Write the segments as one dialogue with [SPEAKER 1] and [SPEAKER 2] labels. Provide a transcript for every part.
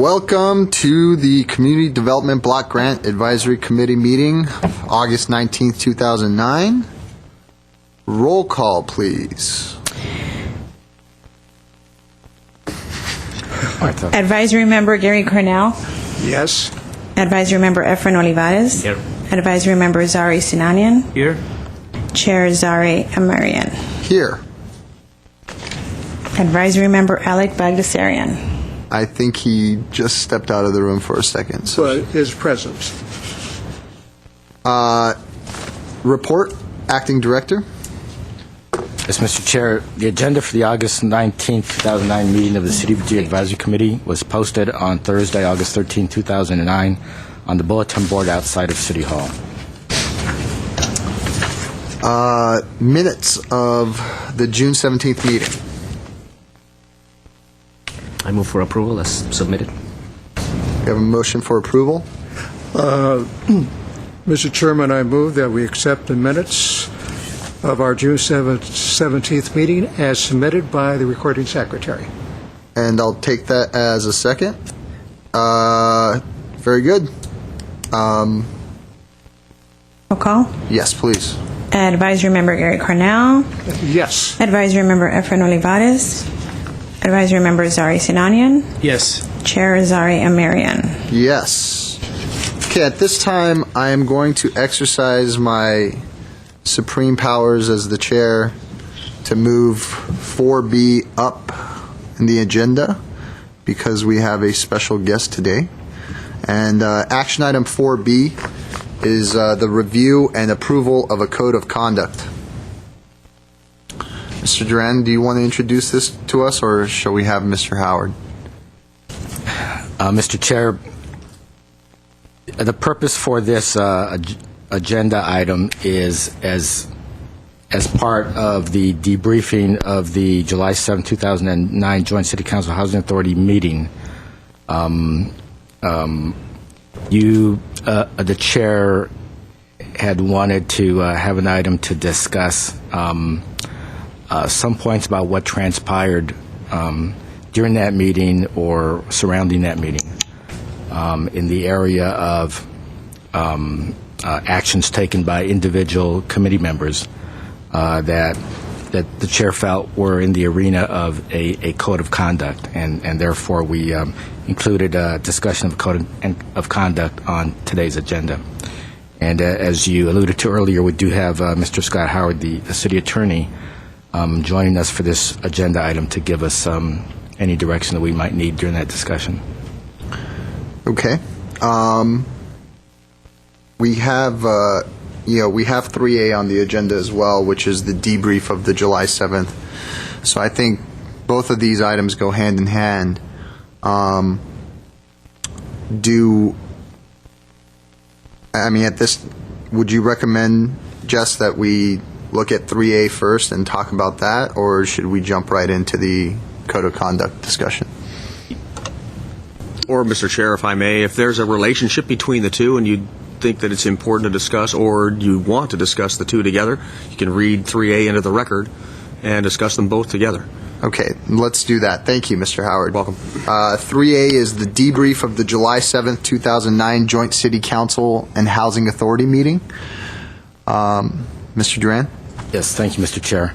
[SPEAKER 1] Welcome to the Community Development Block Grant Advisory Committee meeting, August 19th, 2009. Roll call, please.
[SPEAKER 2] Advisory Member Gary Cornell.
[SPEAKER 3] Yes.
[SPEAKER 2] Advisory Member Efren Olivares.
[SPEAKER 3] Here.
[SPEAKER 2] Advisory Member Zari Sinanian.
[SPEAKER 3] Here.
[SPEAKER 2] Chair Zari Amarian.
[SPEAKER 1] Here.
[SPEAKER 2] Advisory Member Alec Bagdasarian.
[SPEAKER 1] I think he just stepped out of the room for a second. So.
[SPEAKER 3] But is present.
[SPEAKER 1] Report, Acting Director.
[SPEAKER 4] Yes, Mr. Chair, the agenda for the August 19, 2009 meeting of the CDBG Advisory Committee was posted on Thursday, August 13, 2009 on the bulletin board outside of City Hall.
[SPEAKER 1] Minutes of the June 17th meeting.
[SPEAKER 5] I move for approval as submitted.
[SPEAKER 1] We have a motion for approval.
[SPEAKER 3] Mr. Chairman, I move that we accept the minutes of our June 17th meeting as submitted by the recording secretary.
[SPEAKER 1] And I'll take that as a second. Very good.
[SPEAKER 2] Roll call.
[SPEAKER 1] Yes, please.
[SPEAKER 2] Advisory Member Gary Cornell.
[SPEAKER 3] Yes.
[SPEAKER 2] Advisory Member Efren Olivares. Advisory Member Zari Sinanian.
[SPEAKER 5] Yes.
[SPEAKER 2] Chair Zari Amarian.
[SPEAKER 1] Yes. Okay, at this time, I am going to exercise my supreme powers as the chair to move 4B up in the agenda because we have a special guest today. And action item 4B is the review and approval of a code of conduct. Mr. Duran, do you want to introduce this to us, or shall we have Mr. Howard?
[SPEAKER 4] Mr. Chair, the purpose for this agenda item is as part of the debriefing of the July 7, 2009 Joint City Council Housing Authority meeting. The chair had wanted to have an item to discuss some points about what transpired during that meeting or surrounding that meeting in the area of actions taken by individual committee members that the chair felt were in the arena of a code of conduct, and therefore we included a discussion of code of conduct on today's agenda. And as you alluded to earlier, we do have Mr. Scott Howard, the city attorney, joining us for this agenda item to give us any direction that we might need during that discussion.
[SPEAKER 1] Okay. We have, we have 3A on the agenda as well, which is the debrief of the July 7th. So I think both of these items go hand in hand. Would you recommend, Jess, that we look at 3A first and talk about that, or should we jump right into the code of conduct discussion?
[SPEAKER 6] Or, Mr. Chair, if I may, if there's a relationship between the two and you think that it's important to discuss, or you want to discuss the two together, you can read 3A into the record and discuss them both together.
[SPEAKER 1] Okay, let's do that. Thank you, Mr. Howard.
[SPEAKER 6] Welcome.
[SPEAKER 1] 3A is the debrief of the July 7th, 2009 Joint City Council and Housing Authority meeting. Mr. Duran?
[SPEAKER 4] Yes, thank you, Mr. Chair.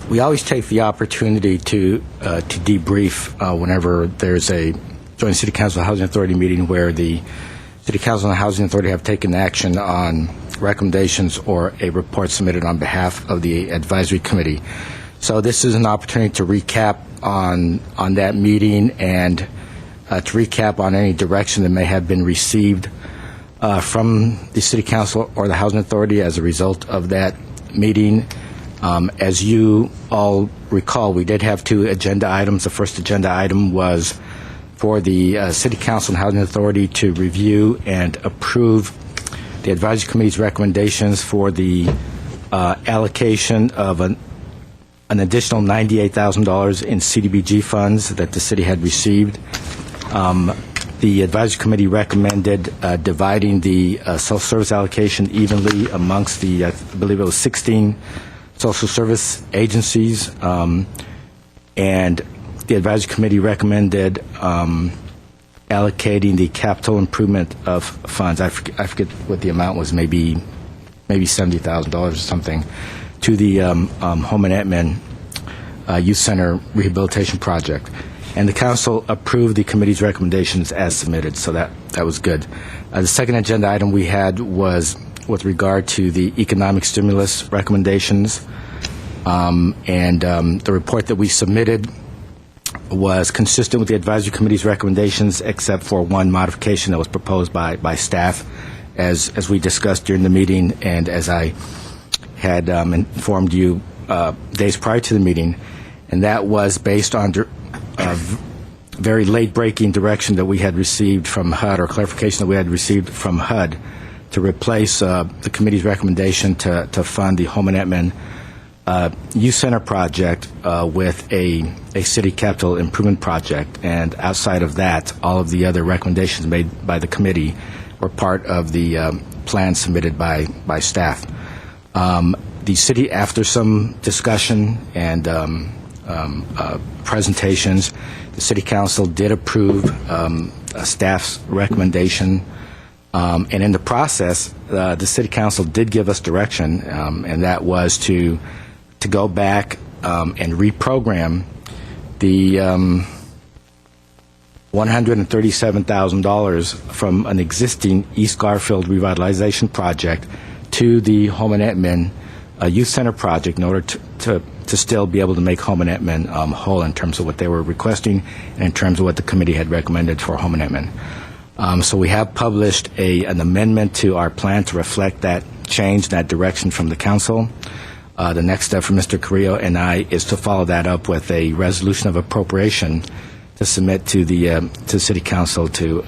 [SPEAKER 4] We always take the opportunity to debrief whenever there's a Joint City Council Housing Authority meeting where the City Council and Housing Authority have taken action on recommendations or a report submitted on behalf of the advisory committee. So this is an opportunity to recap on that meeting and to recap on any direction that may have been received from the City Council or the Housing Authority as a result of that meeting. As you all recall, we did have two agenda items. The first agenda item was for the City Council and Housing Authority to review and approve the Advisory Committee's recommendations for the allocation of an additional $98,000 in CDBG funds that the city had received. The Advisory Committee recommended dividing the social service allocation evenly amongst the, I believe it was 16 social service agencies, and the Advisory Committee recommended allocating the capital improvement of funds. I forget what the amount was, maybe $70,000 or something, to the Home and Edmond Youth Center Rehabilitation Project. And the council approved the committee's recommendations as submitted, so that was good. The second agenda item we had was with regard to the economic stimulus recommendations, and the report that we submitted was consistent with the advisory committee's recommendations, except for one modification that was proposed by staff, as we discussed during the meeting, and as I had informed you days prior to the meeting, and that was based on very late-breaking direction that we had received from HUD, or clarification that we had received from HUD, to replace the committee's recommendation to fund the Home and Edmond Youth Center project with a city capital improvement project. And outside of that, all of the other recommendations made by the committee were part of the plan submitted by staff. The city, after some discussion and presentations, the City Council did approve staff's recommendation, and in the process, the City Council did give us direction, and that was to go back and reprogram the $137,000 from an existing East Garfield revitalization project to the Home and Edmond Youth Center project in order to still be able to make Home and Edmond whole in terms of what they were requesting and in terms of what the committee had recommended for Home and Edmond. So we have published an amendment to our plan to reflect that change, that direction from the council. The next step for Mr. Carrillo and I is to follow that up with a resolution of appropriation to submit to the City Council to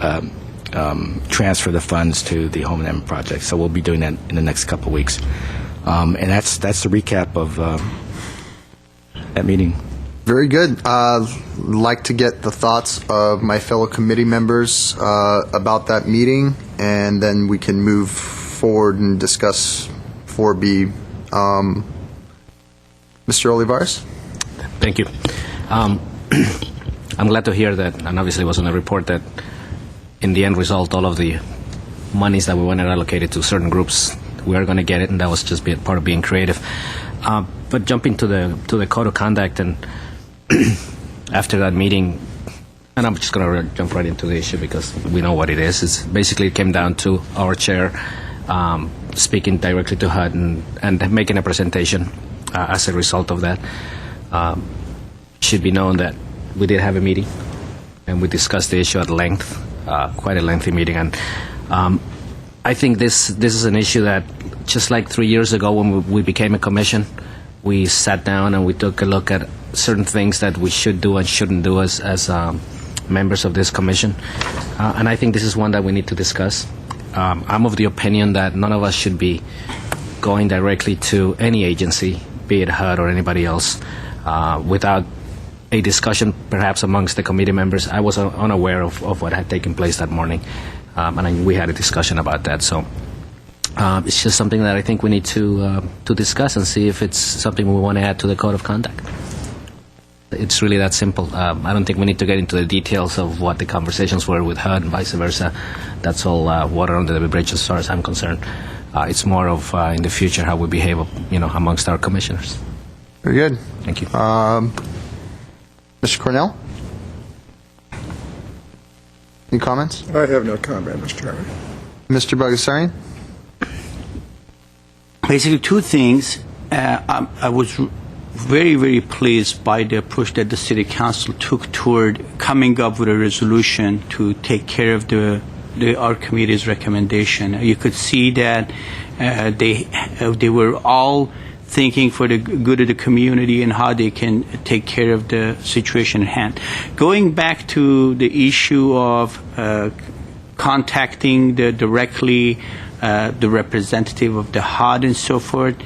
[SPEAKER 4] transfer the funds to the Home and Edmond project. So we'll be doing that in the next couple of weeks. And that's the recap of that meeting.
[SPEAKER 1] Very good. Like to get the thoughts of my fellow committee members about that meeting, and then we can move forward and discuss 4B. Mr. Olivares?
[SPEAKER 5] Thank you. I'm glad to hear that, and obviously it was on the report, that in the end result, all of the monies that we wanted allocated to certain groups, we are going to get it, and that was just part of being creative. But jumping to the code of conduct, and after that meeting, and I'm just going to jump right into the issue because we know what it is. It's basically, it came down to our chair speaking directly to HUD and making a presentation as a result of that. Should be known that we did have a meeting, and we discussed the issue at length, quite a lengthy meeting. And I think this is an issue that, just like 3 years ago when we became a commission, we sat down and we took a look at certain things that we should do and shouldn't do as members of this commission. And I think this is one that we need to discuss. I'm of the opinion that none of us should be going directly to any agency, be it HUD or anybody else, without a discussion perhaps amongst the committee members. I was unaware of what had taken place that morning, and we had a discussion about that. So it's just something that I think we need to discuss and see if it's something we want to add to the code of conduct. It's really that simple. I don't think we need to get into the details of what the conversations were with HUD and vice versa. That's all water under the bridge as far as I'm concerned. It's more of in the future how we behave, amongst our commissioners.
[SPEAKER 1] Very good.
[SPEAKER 5] Thank you.
[SPEAKER 1] Mr. Cornell? Any comments?
[SPEAKER 3] I have no comment, Mr. Chairman.
[SPEAKER 1] Mr. Bagassarian?
[SPEAKER 7] Basically, two things. I was very, very pleased by the approach that the City Council took toward coming up with a resolution to take care of our committee's recommendation. You could see that they were all thinking for the good of the community and how they can take care of the situation at hand. Going back to the issue of contacting directly the representative of the HUD and so forth,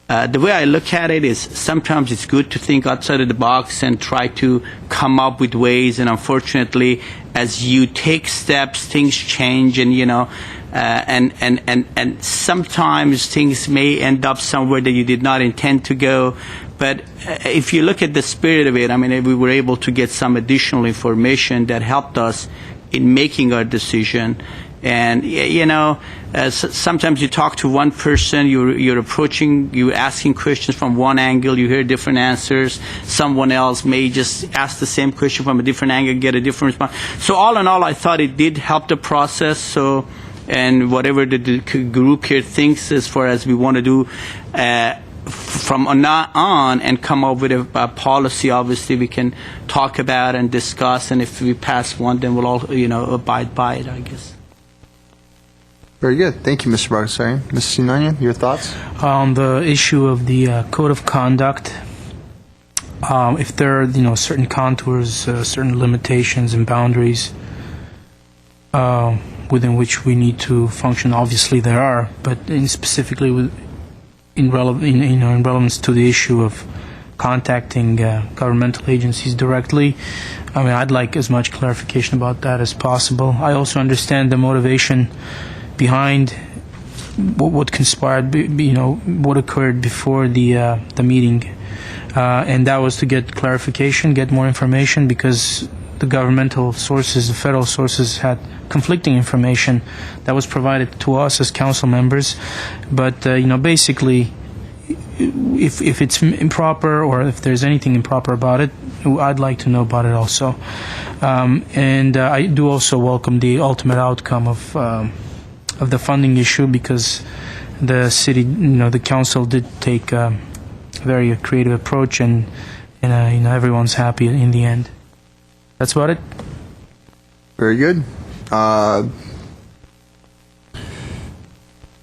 [SPEAKER 7] the way I look at it is sometimes it's good to think outside of the box and try to come up with ways, and unfortunately, as you take steps, things change, and and sometimes things may end up somewhere that you did not intend to go. But if you look at the spirit of it, I mean, we were able to get some additional information that helped us in making our decision. And sometimes you talk to one person, you're asking questions from one angle, you hear different answers. Someone else may just ask the same question from a different angle, get a different response. So all in all, I thought it did help the process. So, and whatever the group here thinks as far as we want to do from now on and come up with a policy, obviously we can talk about and discuss. And if we pass one, then we'll all abide by it, I guess.
[SPEAKER 1] Very good. Thank you, Mr. Bhattacharya. Mrs. Sinanian, your thoughts?
[SPEAKER 8] On the issue of the code of conduct, if there are certain contours, certain limitations and boundaries within which we need to function, obviously there are, but specifically in relevance to the issue of contacting governmental agencies directly, I mean, I'd like as much clarification about that as possible. I also understand the motivation behind what conspired, what occurred before the meeting, and that was to get clarification, get more information, because the governmental sources, the federal sources, had conflicting information that was provided to us as council members. But basically, if it's improper or if there's anything improper about it, I'd like to know about it also. And I do also welcome the ultimate outcome of the funding issue, because the city, the council did take a very creative approach, and everyone's happy in the end. That's about it.
[SPEAKER 1] Very good.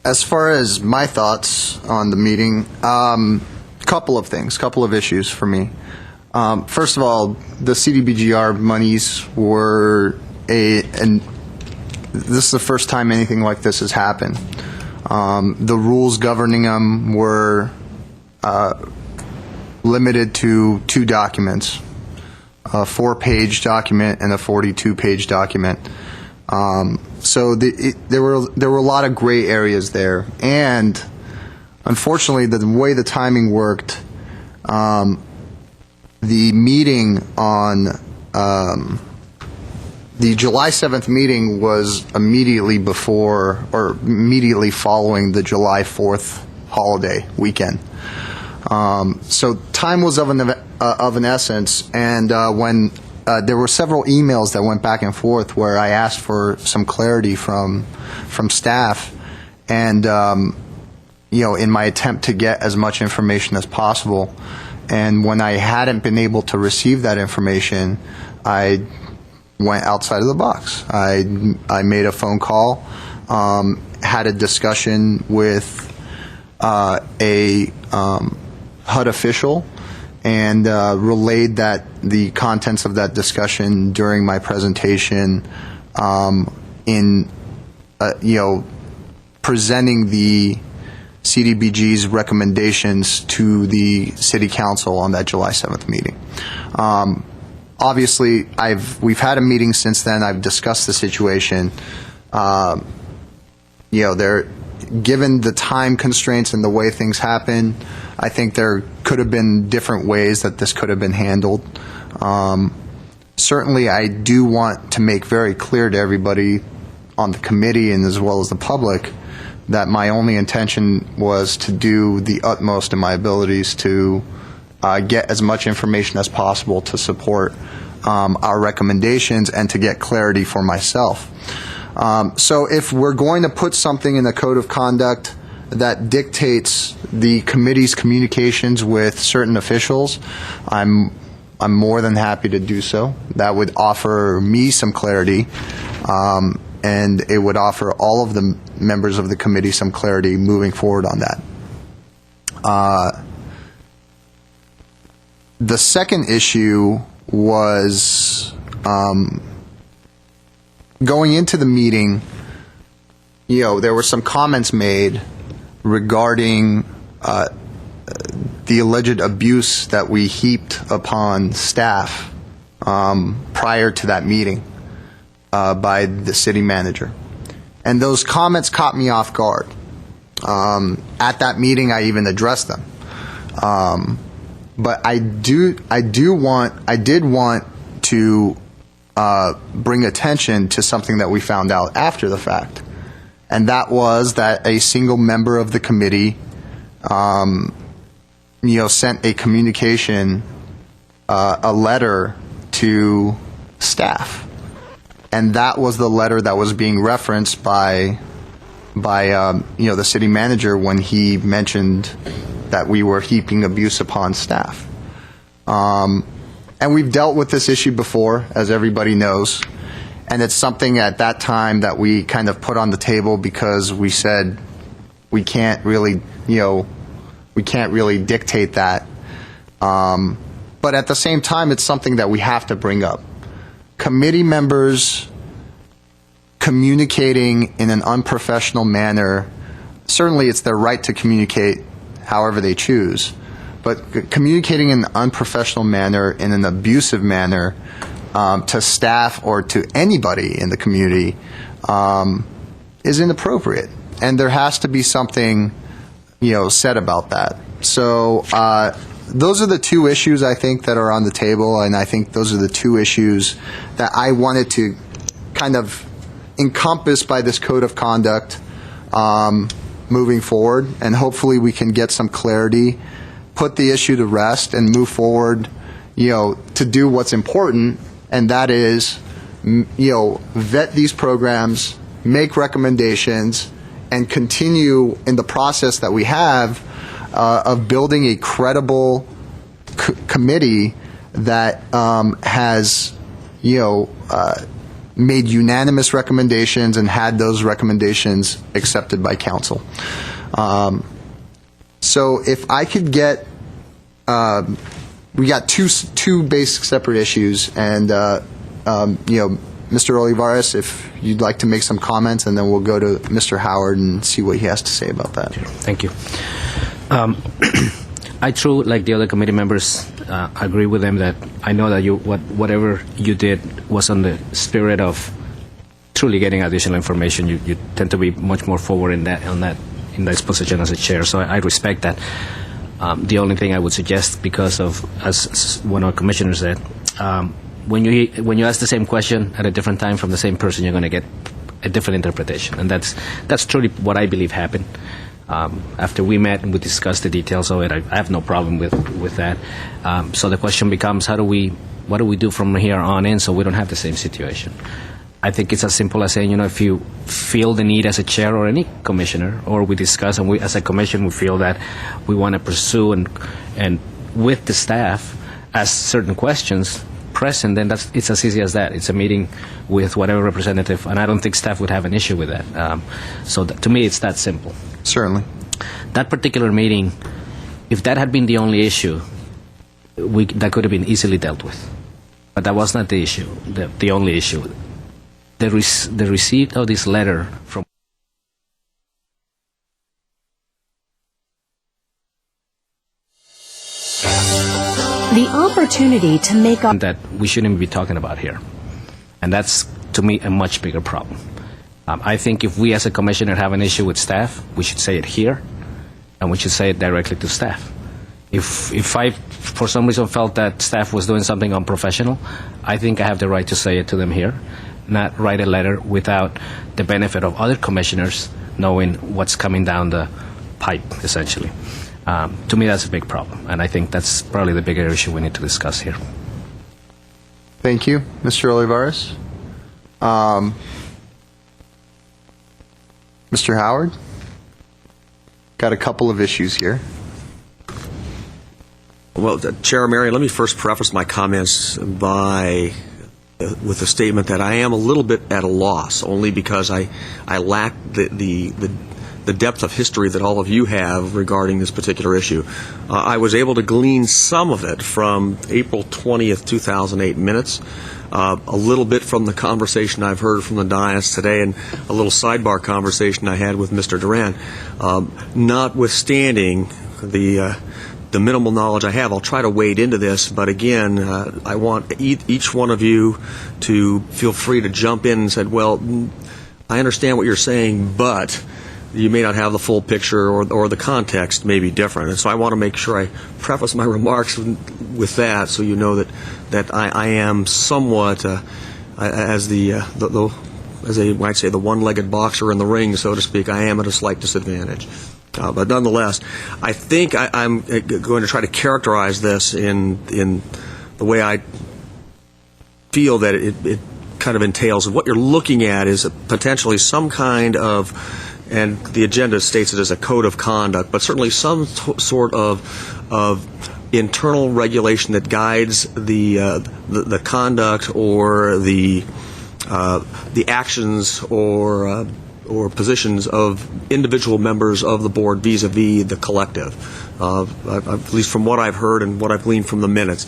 [SPEAKER 1] As far as my thoughts on the meeting, couple of issues for me. First of all, the CDBGR monies were this is the first time anything like this has happened. The rules governing them were limited to 2 documents, a 4-page document and a 42-page document. So there were a lot of gray areas there, and unfortunately, the way the timing worked, the meeting on the July 7th meeting was immediately before or immediately following the July 4th holiday weekend. So time was of an essence, and when there were several emails that went back and forth where I asked for some clarity from staff, and in my attempt to get as much information as possible. And when I hadn't been able to receive that information, I went outside of the box. I made a phone call, had a discussion with a HUD official, and relayed the contents of that discussion during my presentation in presenting the CDBG's recommendations to the City Council on that July 7th meeting. Obviously, we've had a meeting since then. I've discussed the situation. Given the time constraints and the way things happen, I think there could have been different ways that this could have been handled. Certainly, I do want to make very clear to everybody on the committee and as well as the public that my only intention was to do the utmost in my abilities to get as much information as possible to support our recommendations and to get clarity for myself. So if we're going to put something in the code of conduct that dictates the committee's communications with certain officials, I'm more than happy to do so. That would offer me some clarity, and it would offer all of the members of the committee some clarity moving forward on that. The second issue was going into the meeting, there were some comments made regarding the alleged abuse that we heaped upon staff prior to that meeting by the city manager. And those comments caught me off guard. At that meeting, I even addressed them. But I did want to bring attention to something that we found out after the fact. And that was that a single member of the committee, sent a communication, a letter to staff. And that was the letter that was being referenced by the city manager when he mentioned that we were heaping abuse upon staff. And we've dealt with this issue before, as everybody knows. And it's something at that time that we kind of put on the table because we said we can't really dictate that. But at the same time, it's something that we have to bring up. Committee members communicating in an unprofessional manner, certainly it's their right to communicate however they choose, but communicating in an unprofessional manner, in an abusive manner, to staff or to anybody in the community is inappropriate. And there has to be something, said about that. So those are the two issues I think that are on the table, and I think those are the two issues that I wanted to kind of encompass by this code of conduct moving forward, and hopefully we can get some clarity, put the issue to rest, and move forward, to do what's important, and that is, vet these programs, make recommendations, and continue in the process that we have of building a credible committee that has, made unanimous recommendations and had those recommendations accepted by council. So if I could get, we got two basic separate issues, and Mr. Olivares, if you'd like to make some comments, and then we'll go to Mr. Howard and see what he has to say about that.
[SPEAKER 5] Thank you. I too, like the other committee members, agree with them that I know that whatever you did was on the spirit of truly getting additional information. You tend to be much more forward in that position as a chair, so I respect that. The only thing I would suggest, because of, as one of our commissioners said, when you ask the same question at a different time from the same person, you're going to get a different interpretation, and that's truly what I believe happened. After we met and we discussed the details of it, I have no problem with that. So the question becomes, what do we do from here on in so we don't have the same situation? I think it's as simple as saying, if you feel the need as a chair or any commissioner, or we discuss and we, as a commission, we feel that we want to pursue and with the staff ask certain questions present, then it's as easy as that. It's a meeting with whatever representative, and I don't think staff would have an issue with that. So to me, it's that simple.
[SPEAKER 1] Certainly.
[SPEAKER 5] That particular meeting, if that had been the only issue, that could have been easily dealt with. But that was not the issue, the only issue. The receipt of this letter from
[SPEAKER 9] the opportunity to make up
[SPEAKER 5] that we shouldn't be talking about here. And that's, to me, a much bigger problem. I think if we as a commissioner have an issue with staff, we should say it here, and we should say it directly to staff. If I, for some reason, felt that staff was doing something unprofessional, I think I have the right to say it to them here, not write a letter without the benefit of other commissioners knowing what's coming down the pipe, essentially. To me, that's a big problem, and I think that's probably the bigger issue we need to discuss here.
[SPEAKER 1] Thank you, Mr. Olivares. Mr. Howard? Got a couple of issues here.
[SPEAKER 6] Well, Chair Marion, let me first preface my comments with the statement that I am a little bit at a loss, only because I lack the depth of history that all of you have regarding this particular issue. I was able to glean some of it from April 20th, 2008 minutes, a little bit from the conversation I've heard from the dais today, and a little sidebar conversation I had with Mr. Duran. Notwithstanding the minimal knowledge I have, I'll try to wade into this, but again, I want each one of you to feel free to jump in and say, well, I understand what you're saying, but you may not have the full picture, or the context may be different. And so I want to make sure I preface my remarks with that, so you know that I am somewhat as as they might say, the one-legged boxer in the ring, so to speak, I am at a slight disadvantage. But nonetheless, I think I'm going to try to characterize this in the way I feel that it kind of entails. What you're looking at is potentially some kind of, and the agenda states it as a code of conduct, but certainly some sort of internal regulation that guides the conduct or the actions or positions of individual members of the board vis-a-vis the collective, at least from what I've heard and what I've gleaned from the minutes.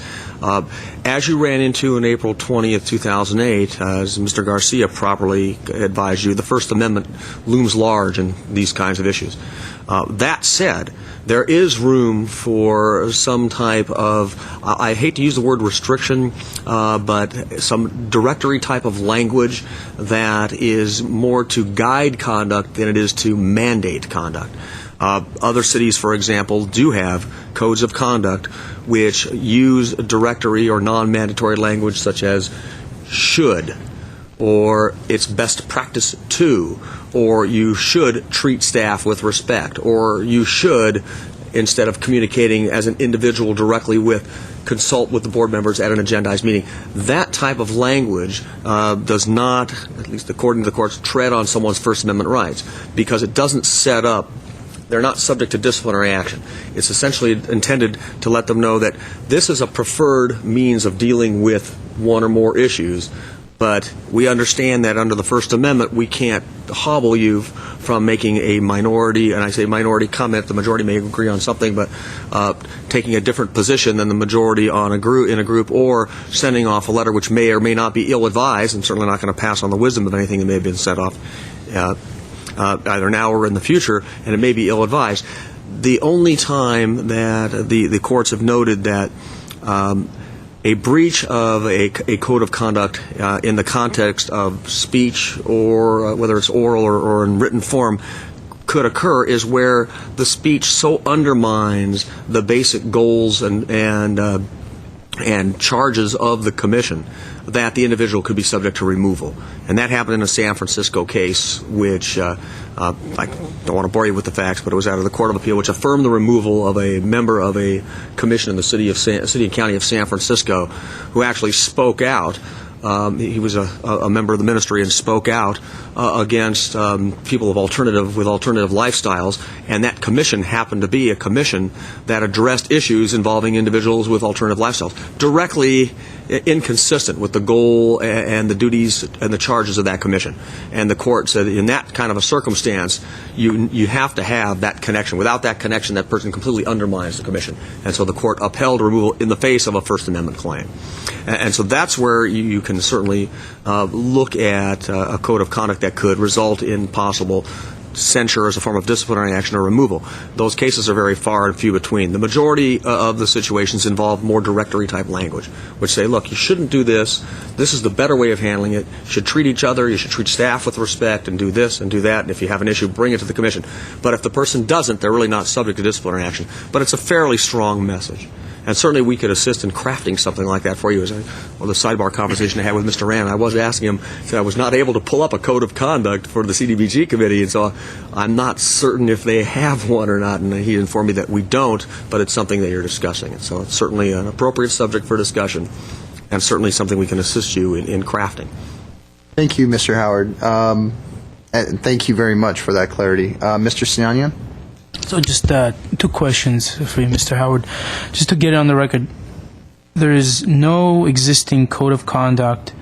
[SPEAKER 6] As you ran into on April 20th, 2008, as Mr. Garcia properly advised you, the First Amendment looms large in these kinds of issues. That said, there is room for some type of, I hate to use the word restriction, but some directory type of language that is more to guide conduct than it is to mandate conduct. Other cities, for example, do have codes of conduct which use directory or non-mandatory language such as should, or it's best practice to, or you should treat staff with respect, or you should, instead of communicating as an individual directly with, consult with the board members at an agendized meeting. That type of language does not, at least according to the courts, tread on someone's First Amendment rights, because it doesn't set up, they're not subject to disciplinary action. It's essentially intended to let them know that this is a preferred means of dealing with one or more issues, but we understand that under the First Amendment we can't hobble you from making a minority, and I say minority comment, the majority may agree on something, but taking a different position than the majority on in a group, or sending off a letter which may or may not be ill-advised, and certainly not going to pass on the wisdom of anything that may have been set off either now or in the future, and it may be ill-advised. The only time that the courts have noted that a breach of a code of conduct in the context of speech, or whether it's oral or in written form, could occur is where the speech so undermines the basic goals and charges of the commission that the individual could be subject to removal. And that happened in a San Francisco case, which I don't want to bore you with the facts, but it was out of the Court of Appeal, which affirmed the removal of a member of a commission in the city and county of San Francisco, who actually spoke out. He was a member of the ministry and spoke out against people with alternative lifestyles, and that commission happened to be a commission that addressed issues involving individuals with alternative lifestyles, directly inconsistent with the goal and the duties and the charges of that commission. And the court said in that kind of a circumstance, you have to have that connection. Without that connection, that person completely undermines the commission. And so the court upheld removal in the face of a First Amendment claim. And so that's where you can certainly look at a code of conduct that could result in possible censure as a form of disciplinary action or removal. Those cases are very far and few between. The majority of the situations involve more directory type language, which say, look, you shouldn't do this. This is the better way of handling it. You should treat each other. You should treat staff with respect and do this and do that. And if you have an issue, bring it to the commission. But if the person doesn't, they're really not subject to disciplinary action. But it's a fairly strong message. And certainly we could assist in crafting something like that for you. As the sidebar conversation I had with Mr. Rand, I was asking him, I was not able to pull up a code of conduct for the CDBG committee, and so I'm not certain if they have one or not, and he informed me that we don't, but it's something that you're discussing. And so it's certainly an appropriate subject for discussion, and certainly something we can assist you in crafting.
[SPEAKER 1] Thank you, Mr. Howard. And thank you very much for that clarity. Mr. Sinanian?
[SPEAKER 8] So just two questions for you, Mr. Howard. Just to get it on the record, there is no existing code of conduct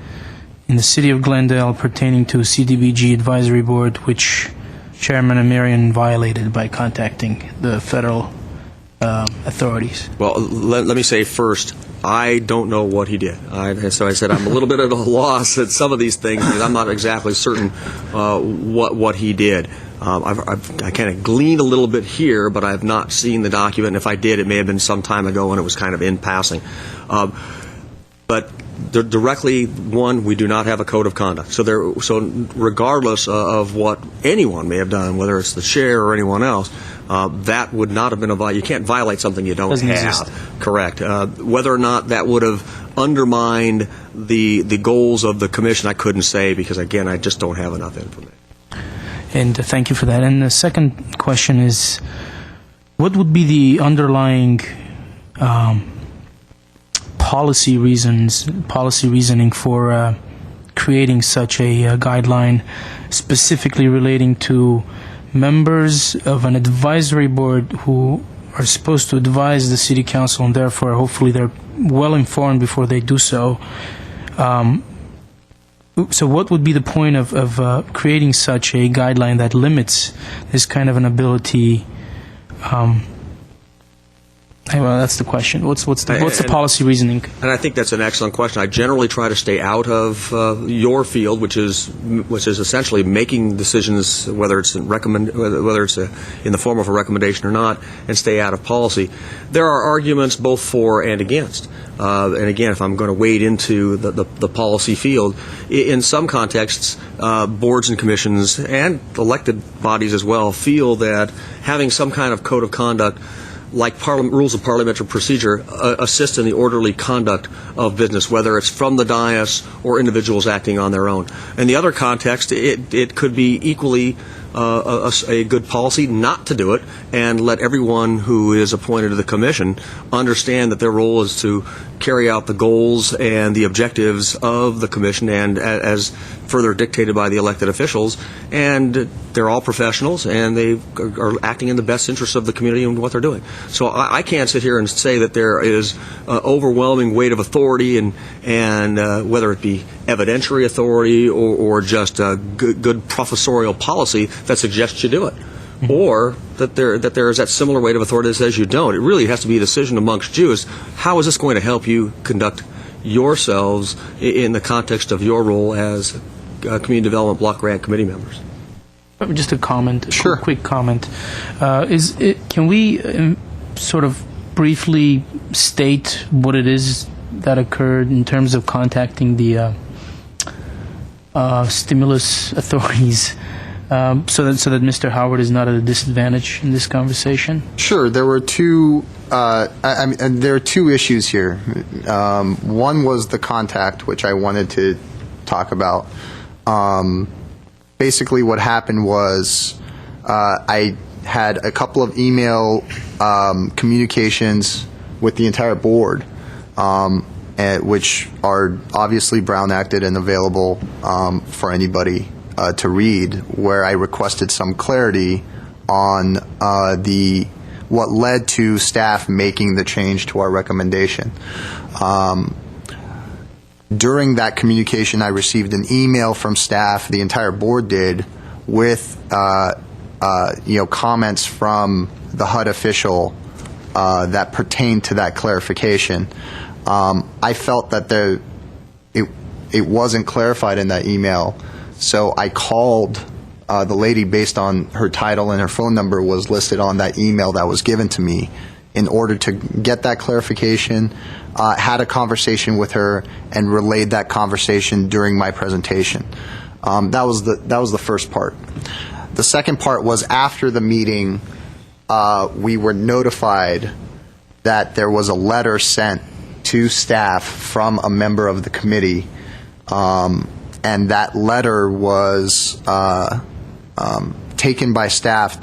[SPEAKER 8] in the city of Glendale pertaining to CDBG advisory board, which Chairman Amirian violated by contacting the federal authorities.
[SPEAKER 6] Well, let me say first, I don't know what he did. So I said I'm a little bit at a loss at some of these things because I'm not exactly certain what he did. I kind of gleaned a little bit here, but I have not seen the document. And if I did, it may have been some time ago when it was kind of in passing. But directly, one, we do not have a code of conduct. So regardless of what anyone may have done, whether it's the chair or anyone else, that would not have been you can't violate something you don't
[SPEAKER 8] Doesn't
[SPEAKER 6] have.
[SPEAKER 8] exist.
[SPEAKER 6] Correct. Whether or not that would have undermined the goals of the commission, I couldn't say because, again, I just don't have enough information.
[SPEAKER 8] And thank you for that. And the second question is, what would be the underlying policy reasoning for creating such a guideline, specifically relating to members of an advisory board who are supposed to advise the city council, and therefore, hopefully, they're well informed before they do so. So what would be the point of creating such a guideline that limits this kind of an ability? Well, that's the question. What's the policy reasoning?
[SPEAKER 6] And I think that's an excellent question. I generally try to stay out of your field, which is essentially making decisions, whether it's in the form of a recommendation or not, and stay out of policy. There are arguments both for and against. And again, if I'm going to wade into the policy field, in some contexts, boards and commissions and elected bodies as well feel that having some kind of code of conduct, like rules of parliamentary procedure, assist in the orderly conduct of business, whether it's from the dais or individuals acting on their own. In the other context, it could be equally a good policy not to do it and let everyone who is appointed to the commission understand that their role is to carry out the goals and the objectives of the commission and as further dictated by the elected officials. And they're all professionals and they are acting in the best interest of the community and what they're doing. So I can't sit here and say that there is overwhelming weight of authority and whether it be evidentiary authority or just a good professorial policy that suggests you do it, or that there is that similar weight of authority that says you don't. It really has to be a decision amongst you. Is how is this going to help you conduct yourselves in the context of your role as Community Development Block Grant Committee members?
[SPEAKER 8] Just a comment,
[SPEAKER 1] Sure.
[SPEAKER 8] quick comment. Can we sort of briefly state what it is that occurred in terms of contacting the stimulus authorities, so that Mr. Howard is not at a disadvantage in this conversation?
[SPEAKER 1] Sure. There were two. There are two issues here. One was the contact, which I wanted to talk about. Basically, what happened was I had a couple of email communications with the entire board, which are obviously Brown Acted and available for anybody to read, where I requested some clarity on what led to staff making the change to our recommendation. During that communication, I received an email from staff, the entire board did, with comments from the HUD official that pertained to that clarification. I felt that it wasn't clarified in that email, so I called the lady based on her title, and her phone number was listed on that email that was given to me, in order to get that clarification, had a conversation with her, and relayed that conversation during my presentation. That was the first part. The second part was after the meeting, we were notified that there was a letter sent to staff from a member of the committee, and that letter was taken by staff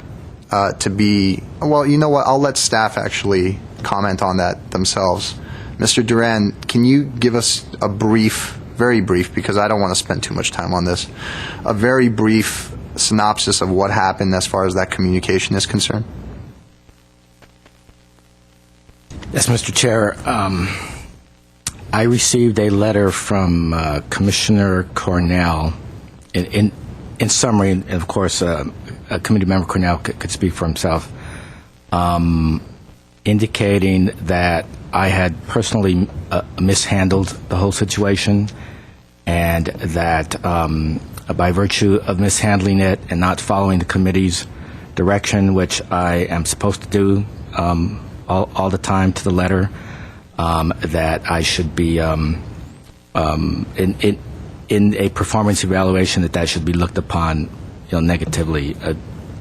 [SPEAKER 1] to be, well, you know what, I'll let staff actually comment on that themselves. Mr. Duran, can you give us a brief, very brief, because I don't want to spend too much time on this, a very brief synopsis of what happened as far as that communication is concerned?
[SPEAKER 4] Yes, Mr. Chair. I received a letter from Commissioner Cornell. In summary, and of course, a committee member Cornell could speak for himself, indicating that I had personally mishandled the whole situation, and that by virtue of mishandling it and not following the committee's direction, which I am supposed to do all the time to the letter, that I should be in a performance evaluation, that should be looked upon, negatively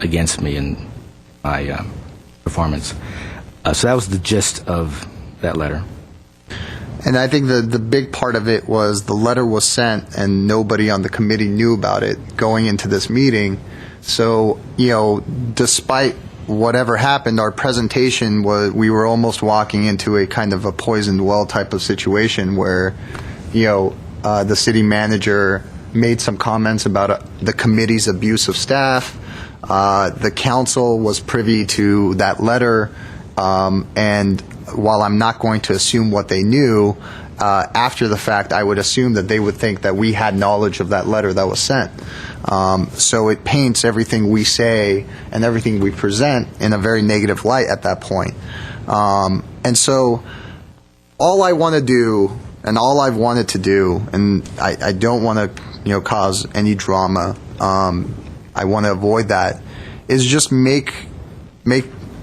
[SPEAKER 4] against me in my performance. So that was the gist of that letter.
[SPEAKER 1] And I think the big part of it was the letter was sent and nobody on the committee knew about it going into this meeting. So, despite whatever happened, our presentation we were almost walking into a kind of a poisoned well type of situation where, the city manager made some comments about the committee's abuse of staff. The council was privy to that letter, and while I'm not going to assume what they knew, after the fact, I would assume that they would think that we had knowledge of that letter that was sent. So it paints everything we say and everything we present in a very negative light at that point. And so all I want to do, and all I've wanted to do, and I don't want to, cause any drama, I want to avoid that, is just make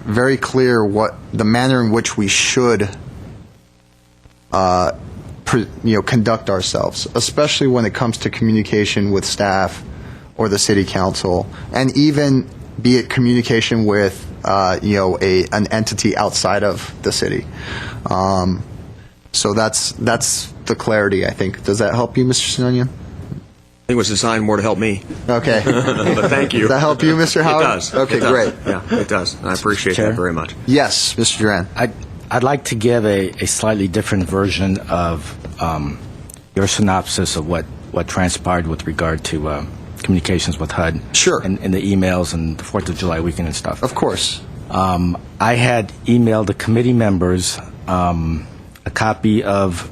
[SPEAKER 1] very clear what the manner in which we should conduct ourselves, especially when it comes to communication with staff or the city council, and even be it communication with an entity outside of the city. So that's the clarity, I think. Does that help you, Mr. Sinanian?
[SPEAKER 6] It was designed more to help me.
[SPEAKER 1] Okay.
[SPEAKER 6] But thank you.
[SPEAKER 1] Does that help you, Mr. Howard?
[SPEAKER 6] It does.
[SPEAKER 1] Okay,
[SPEAKER 6] It does.
[SPEAKER 1] great.
[SPEAKER 6] Yeah, it does. I appreciate
[SPEAKER 4] Chair?
[SPEAKER 6] that very much.
[SPEAKER 1] Yes, Mr. Duran.
[SPEAKER 4] I'd like to give a slightly different version of your synopsis of what transpired with regard to communications with HUD.
[SPEAKER 1] Sure.
[SPEAKER 4] And the emails and the 4th of July weekend and stuff.
[SPEAKER 1] Of course.
[SPEAKER 4] I had emailed the committee members a copy of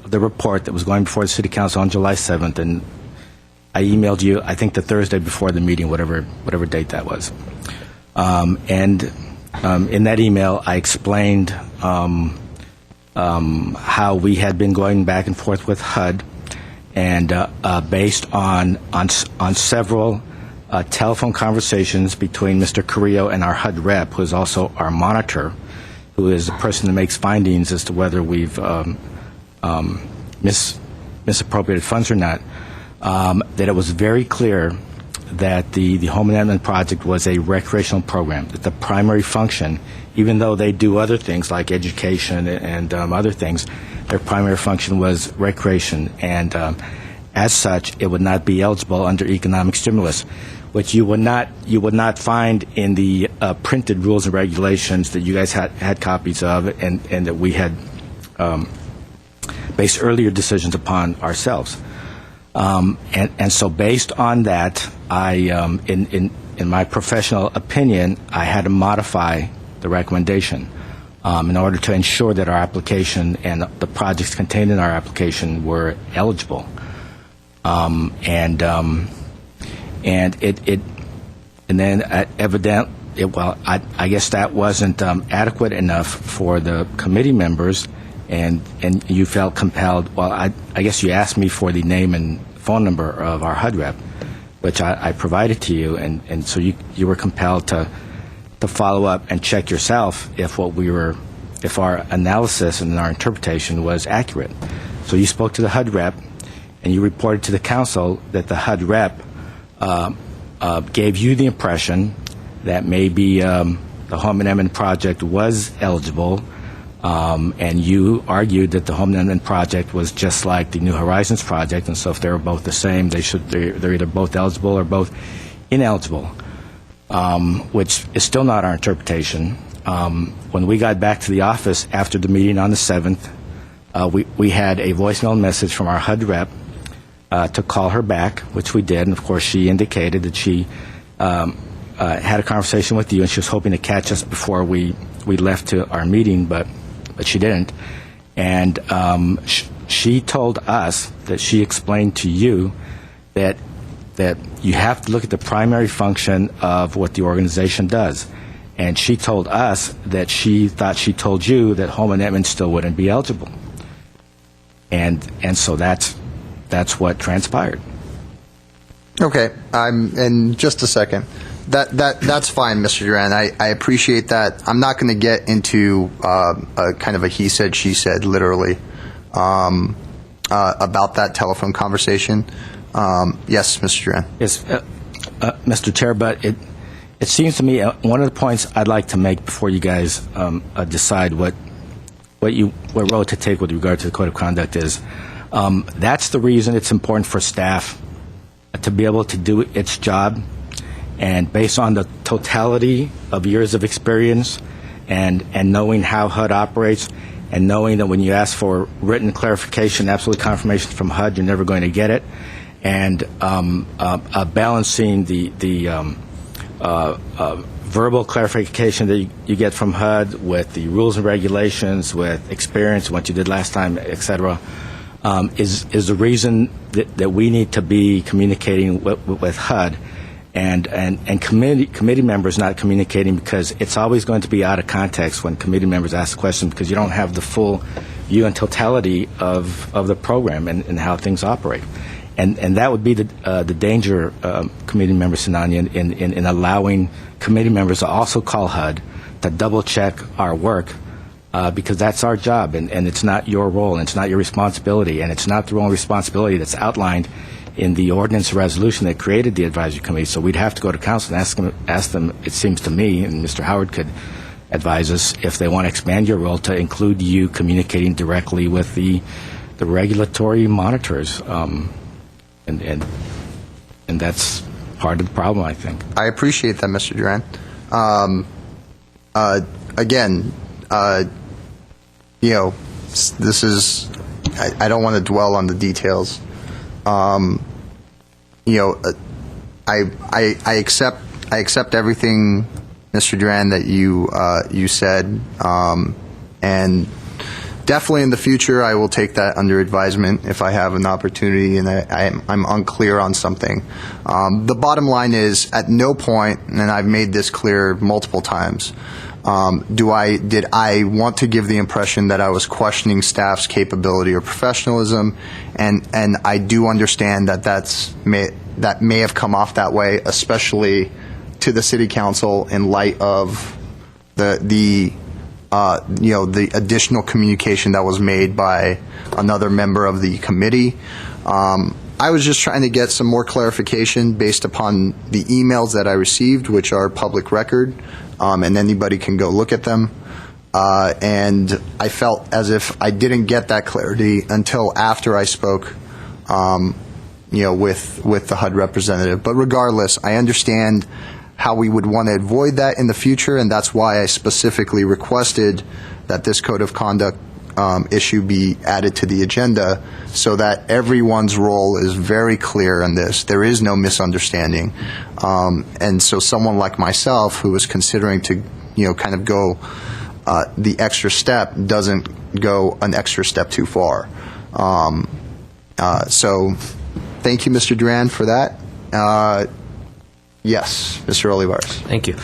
[SPEAKER 4] the report that was going before the City Council on July 7th, and I emailed you, I think, the Thursday before the meeting, whatever date that was. And in that email, I explained how we had been going back and forth with HUD, and based on several telephone conversations between Mr. Carrillo and our HUD rep, who is also our monitor, who is the person that makes findings as to whether we've misappropriated funds or not, that it was very clear that the Home Amendment Project was a recreational program, that the primary function, even though they do other things like education and other things, their primary function was recreation, and as such, it would not be eligible under economic stimulus, which you would not find in the printed rules and regulations that you guys had copies of, and that we had based earlier decisions upon ourselves. And so based on that, I, in my professional opinion, I had to modify the recommendation in order to ensure that our application and the projects contained in our application were eligible. And then I guess that wasn't adequate enough for the committee members, and you felt compelled. Well, I guess you asked me for the name and phone number of our HUD rep, which I provided to you, and so you were compelled to follow up and check yourself if our analysis and our interpretation was accurate. So you spoke to the HUD rep, and you reported to the council that the HUD rep gave you the impression that maybe the Home Amendment Project was eligible, and you argued that the Home Amendment Project was just like the New Horizons Project, and so if they were both the same, they're either both eligible or both ineligible, which is still not our interpretation. When we got back to the office after the meeting on the 7th, we had a voicemail message from our HUD rep to call her back, which we did, and of course she indicated that she had a conversation with you, and she was hoping to catch us before we left to our meeting, but she didn't. And she told us that she explained to you that you have to look at the primary function of what the organization does. And she told us that she thought she told you that home amendment still wouldn't be eligible. And so that's what transpired.
[SPEAKER 1] Okay, in just a second. That's fine, Mr. Duran. I appreciate that. I'm not going to get into a kind of a he said, she said, literally, about that telephone conversation. Yes, Mr. Duran.
[SPEAKER 4] Yes, Mr. Chair, but it seems to me one of the points I'd like to make before you guys decide what what role to take with regard to the code of conduct is. That's the reason it's important for staff to be able to do its job, and based on the totality of years of experience and knowing how HUD operates, and knowing that when you ask for written clarification, absolute confirmation from HUD, you're never going to get it, and balancing the verbal clarification that you get from HUD with the rules and regulations, with experience, what you did last time, et cetera, is the reason that we need to be communicating with HUD, and committee members not communicating, because it's always going to be out of context when committee members ask questions, because you don't have the full view and totality of the program and how things operate. And that would be the danger, committee member Sinani, in allowing committee members to also call HUD to double check our work, because that's our job, and it's not your role, and it's not your responsibility, and it's not the role and responsibility that's outlined in the ordinance resolution that created the advisory committee. So we'd have to go to council and ask them, it seems to me, and Mr. Howard could advise us, if they want to expand your role to include you communicating directly with the regulatory monitors. And that's part of the problem, I think.
[SPEAKER 1] I appreciate that, Mr. Duran. Again, this is, I don't want to dwell on the details. I accept everything, Mr. Duran, that you said, and definitely in the future I will take that under advisement if I have an opportunity and I'm unclear on something. The bottom line is, at no point, and I've made this clear multiple times, did I want to give the impression that I was questioning staff's capability or professionalism, and I do understand that that may have come off that way, especially to the City Council in light of the additional communication that was made by another member of the committee. I was just trying to get some more clarification based upon the emails that I received, which are public record, and anybody can go look at them. And I felt as if I didn't get that clarity until after I spoke, with the HUD representative. But regardless, I understand how we would want to avoid that in the future, and that's why I specifically requested that this code of conduct issue be added to the agenda, so that everyone's role is very clear in this. There is no misunderstanding. And so someone like myself, who is considering to kind of go the extra step, doesn't go an extra step too far. So thank you, Mr. Duran, for that. Yes, Mr. Olivares.
[SPEAKER 5] Thank you.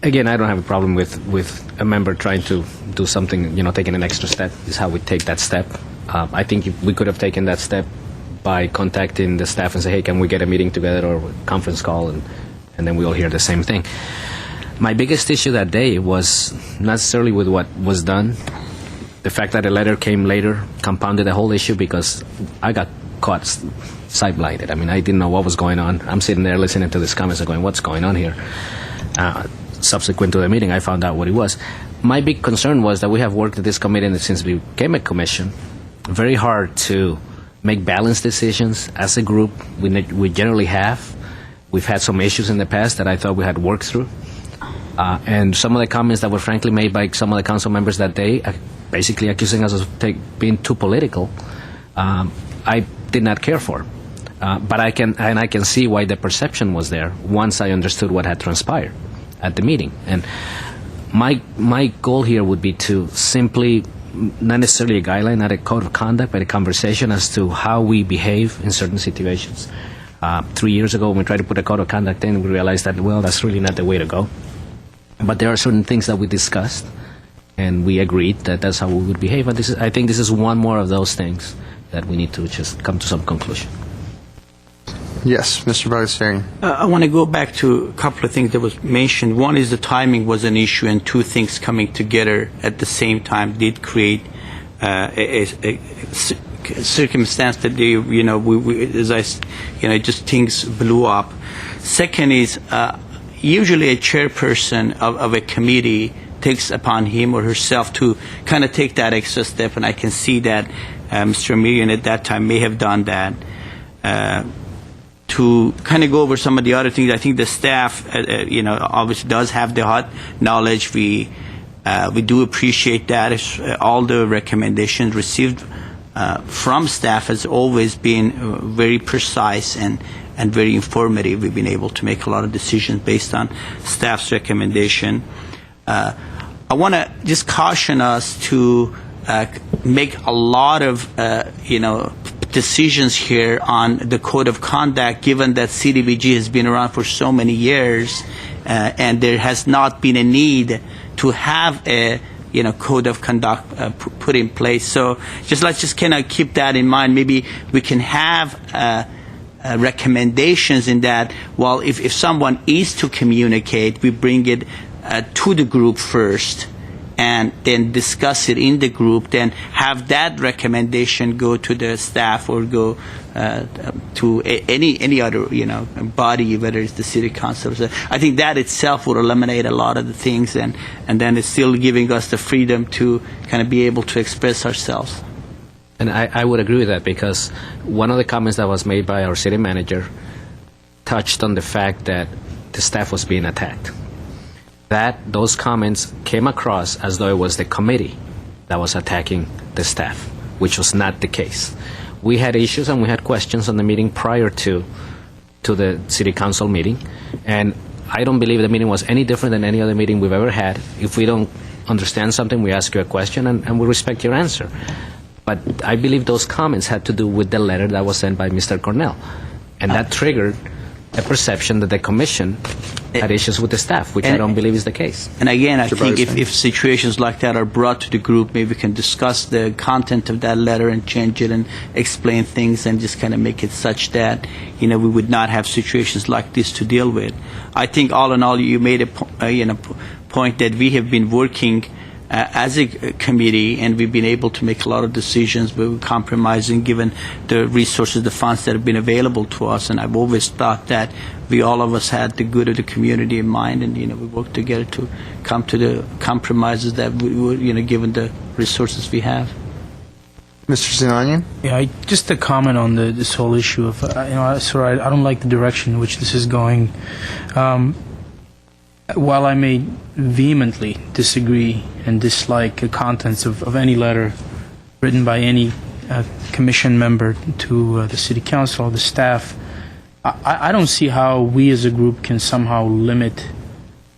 [SPEAKER 5] Again, I don't have a problem with a member trying to do something, taking an extra step. Is how we take that step. I think we could have taken that step by contacting the staff and say, hey, can we get a meeting together or a conference call, and then we all hear the same thing. My biggest issue that day was not necessarily with what was done. The fact that a letter came later compounded the whole issue, because I got caught side-blinded. I mean, I didn't know what was going on. I'm sitting there listening to these comments and going, what's going on here? Subsequent to the meeting, I found out what it was. My big concern was that we have worked at this committee since we became a commission very hard to make balanced decisions as a group. We generally have. We've had some issues in the past that I thought we had worked through. And some of the comments that were frankly made by some of the council members that day, basically accusing us of being too political, I did not care for. But I can see why the perception was there once I understood what had transpired at the meeting. And my goal here would be to simply, not necessarily a guideline, not a code of conduct, but a conversation as to how we behave in certain situations. 3 years ago, when we tried to put a code of conduct in, we realized that, well, that's really not the way to go. But there are certain things that we discussed, and we agreed that that's how we would behave. And I think this is one more of those things that we need to just come to some conclusion.
[SPEAKER 1] Yes, Mr. Bagdasarian.
[SPEAKER 7] I want to go back to a couple of things that was mentioned. One is the timing was an issue, and two things coming together at the same time did create a circumstance that just things blew up. Second is usually a chairperson of a committee takes upon him or herself to kind of take that extra step, and I can see that Mr. Mirian at that time may have done that. To kind of go over some of the other things, I think the staff, obviously does have the hot knowledge. We do appreciate that. All the recommendations received from staff has always been very precise and very informative. We've been able to make a lot of decisions based on staff's recommendation. I want to just caution us to make a lot of, decisions here on the code of conduct, given that CDBG has been around for so many years, and there has not been a need to have a code of conduct put in place. So let's just kind of keep that in mind. Maybe we can have recommendations in that. Well, if someone is to communicate, we bring it to the group first, and then discuss it in the group, then have that recommendation go to the staff or go to any other body, whether it's the city council. So I think that itself would eliminate a lot of the things, and then it's still giving us the freedom to kind of be able to express ourselves.
[SPEAKER 5] And I would agree with that, because one of the comments that was made by our city manager touched on the fact that the staff was being attacked. Those comments came across as though it was the committee that was attacking the staff, which was not the case. We had issues and we had questions on the meeting prior to the city council meeting, and I don't believe the meeting was any different than any other meeting we've ever had. If we don't understand something, we ask you a question and we respect your answer. But I believe those comments had to do with the letter that was sent by Mr. Cornell, and that triggered a perception that the commission had issues with the staff, which I don't believe is the case.
[SPEAKER 7] And again, I think if situations like that are brought to the group, maybe we can discuss the content of that letter and change it and explain things and just kind of make it such that, we would not have situations like this to deal with. I think all in all, you made a point that we have been working as a committee, and we've been able to make a lot of decisions, but we're compromising given the resources, the funds that have been available to us. And I've always thought that all of us had the good of the community in mind, and we worked together to come to the compromises that we were, given the resources we have.
[SPEAKER 1] Mr. Sinanian?
[SPEAKER 8] Yeah, just a comment on this whole issue of, I don't like the direction in which this is going. While I may vehemently disagree and dislike the contents of any letter written by any commission member to the city council or the staff, I don't see how we as a group can somehow limit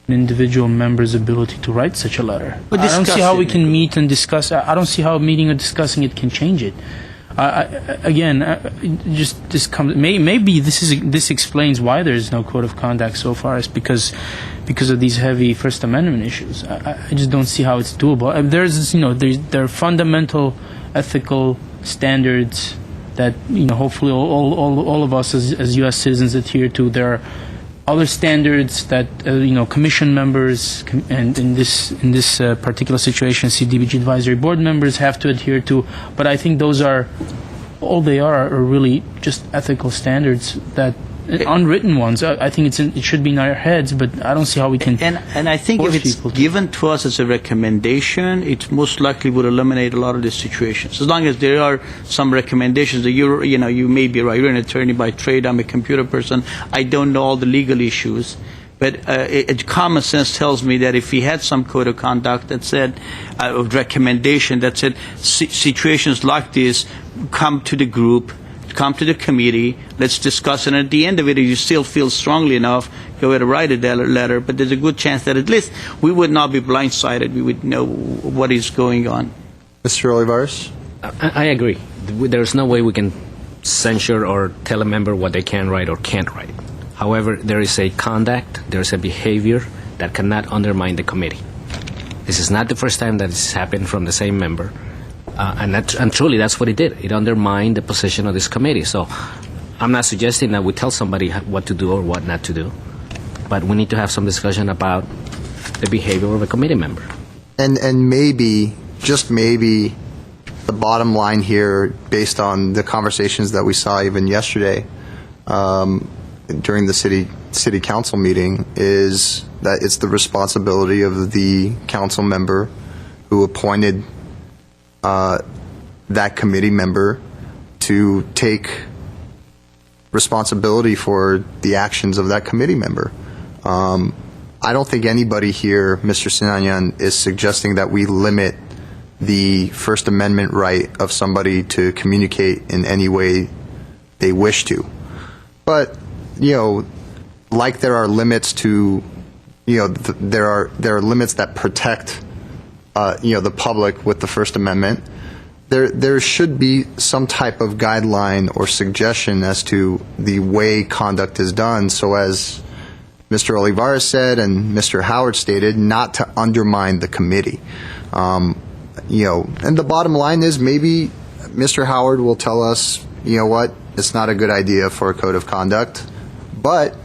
[SPEAKER 8] an individual member's ability to write such a letter. I don't see how we can meet and discuss. I don't see how meeting or discussing it can change it. Maybe this explains why there is no code of conduct so far. It's because of these heavy First Amendment issues. I just don't see how it's doable. There are fundamental ethical standards that hopefully all of us as U.S. citizens adhere to. There are other standards that commission members and in this particular situation CDBG advisory board members have to adhere to, but I think those are they are really just ethical standards, that unwritten ones. I think it should be in our heads, but I don't see how we can.
[SPEAKER 7] And I think if it's given to us as a recommendation, it most likely would eliminate a lot of these situations. As long as there are some recommendations that you may be right. You're an attorney by trade. I'm a computer person. I don't know all the legal issues. But common sense tells me that if we had some code of conduct that said, recommendation that said, situations like this, come to the group, come to the committee, let's discuss it, and at the end of it, if you still feel strongly enough, go ahead and write a letter, but there's a good chance that at least we would not be blindsided. We would know what is going on.
[SPEAKER 1] Mr. Olivares?
[SPEAKER 5] I agree. There's no way we can censure or tell a member what they can write or can't write. However, there is a conduct, there's a behavior that cannot undermine the committee. This is not the first time that this has happened from the same member. And truly, that's what it did. It undermined the position of this committee. So I'm not suggesting that we tell somebody what to do or what not to do, but we need to have some discussion about the behavior of a committee member.
[SPEAKER 1] And maybe, just maybe, the bottom line here, based on the conversations that we saw even yesterday during the city city council meeting is that it's the responsibility of the council member who appointed that committee member to take responsibility for the actions of that committee member. I don't think anybody here, Mr. Sinanian, is suggesting that we limit the First Amendment right of somebody to communicate in any way they wish to. But, like there are limits to, there are limits that protect, the public with the First Amendment. There should be some type of guideline or suggestion as to the way conduct is done, so as Mr. Olivares said and Mr. Howard stated, not to undermine the committee. And the bottom line is maybe Mr. Howard will tell us, what, it's not a good idea for a code of conduct, but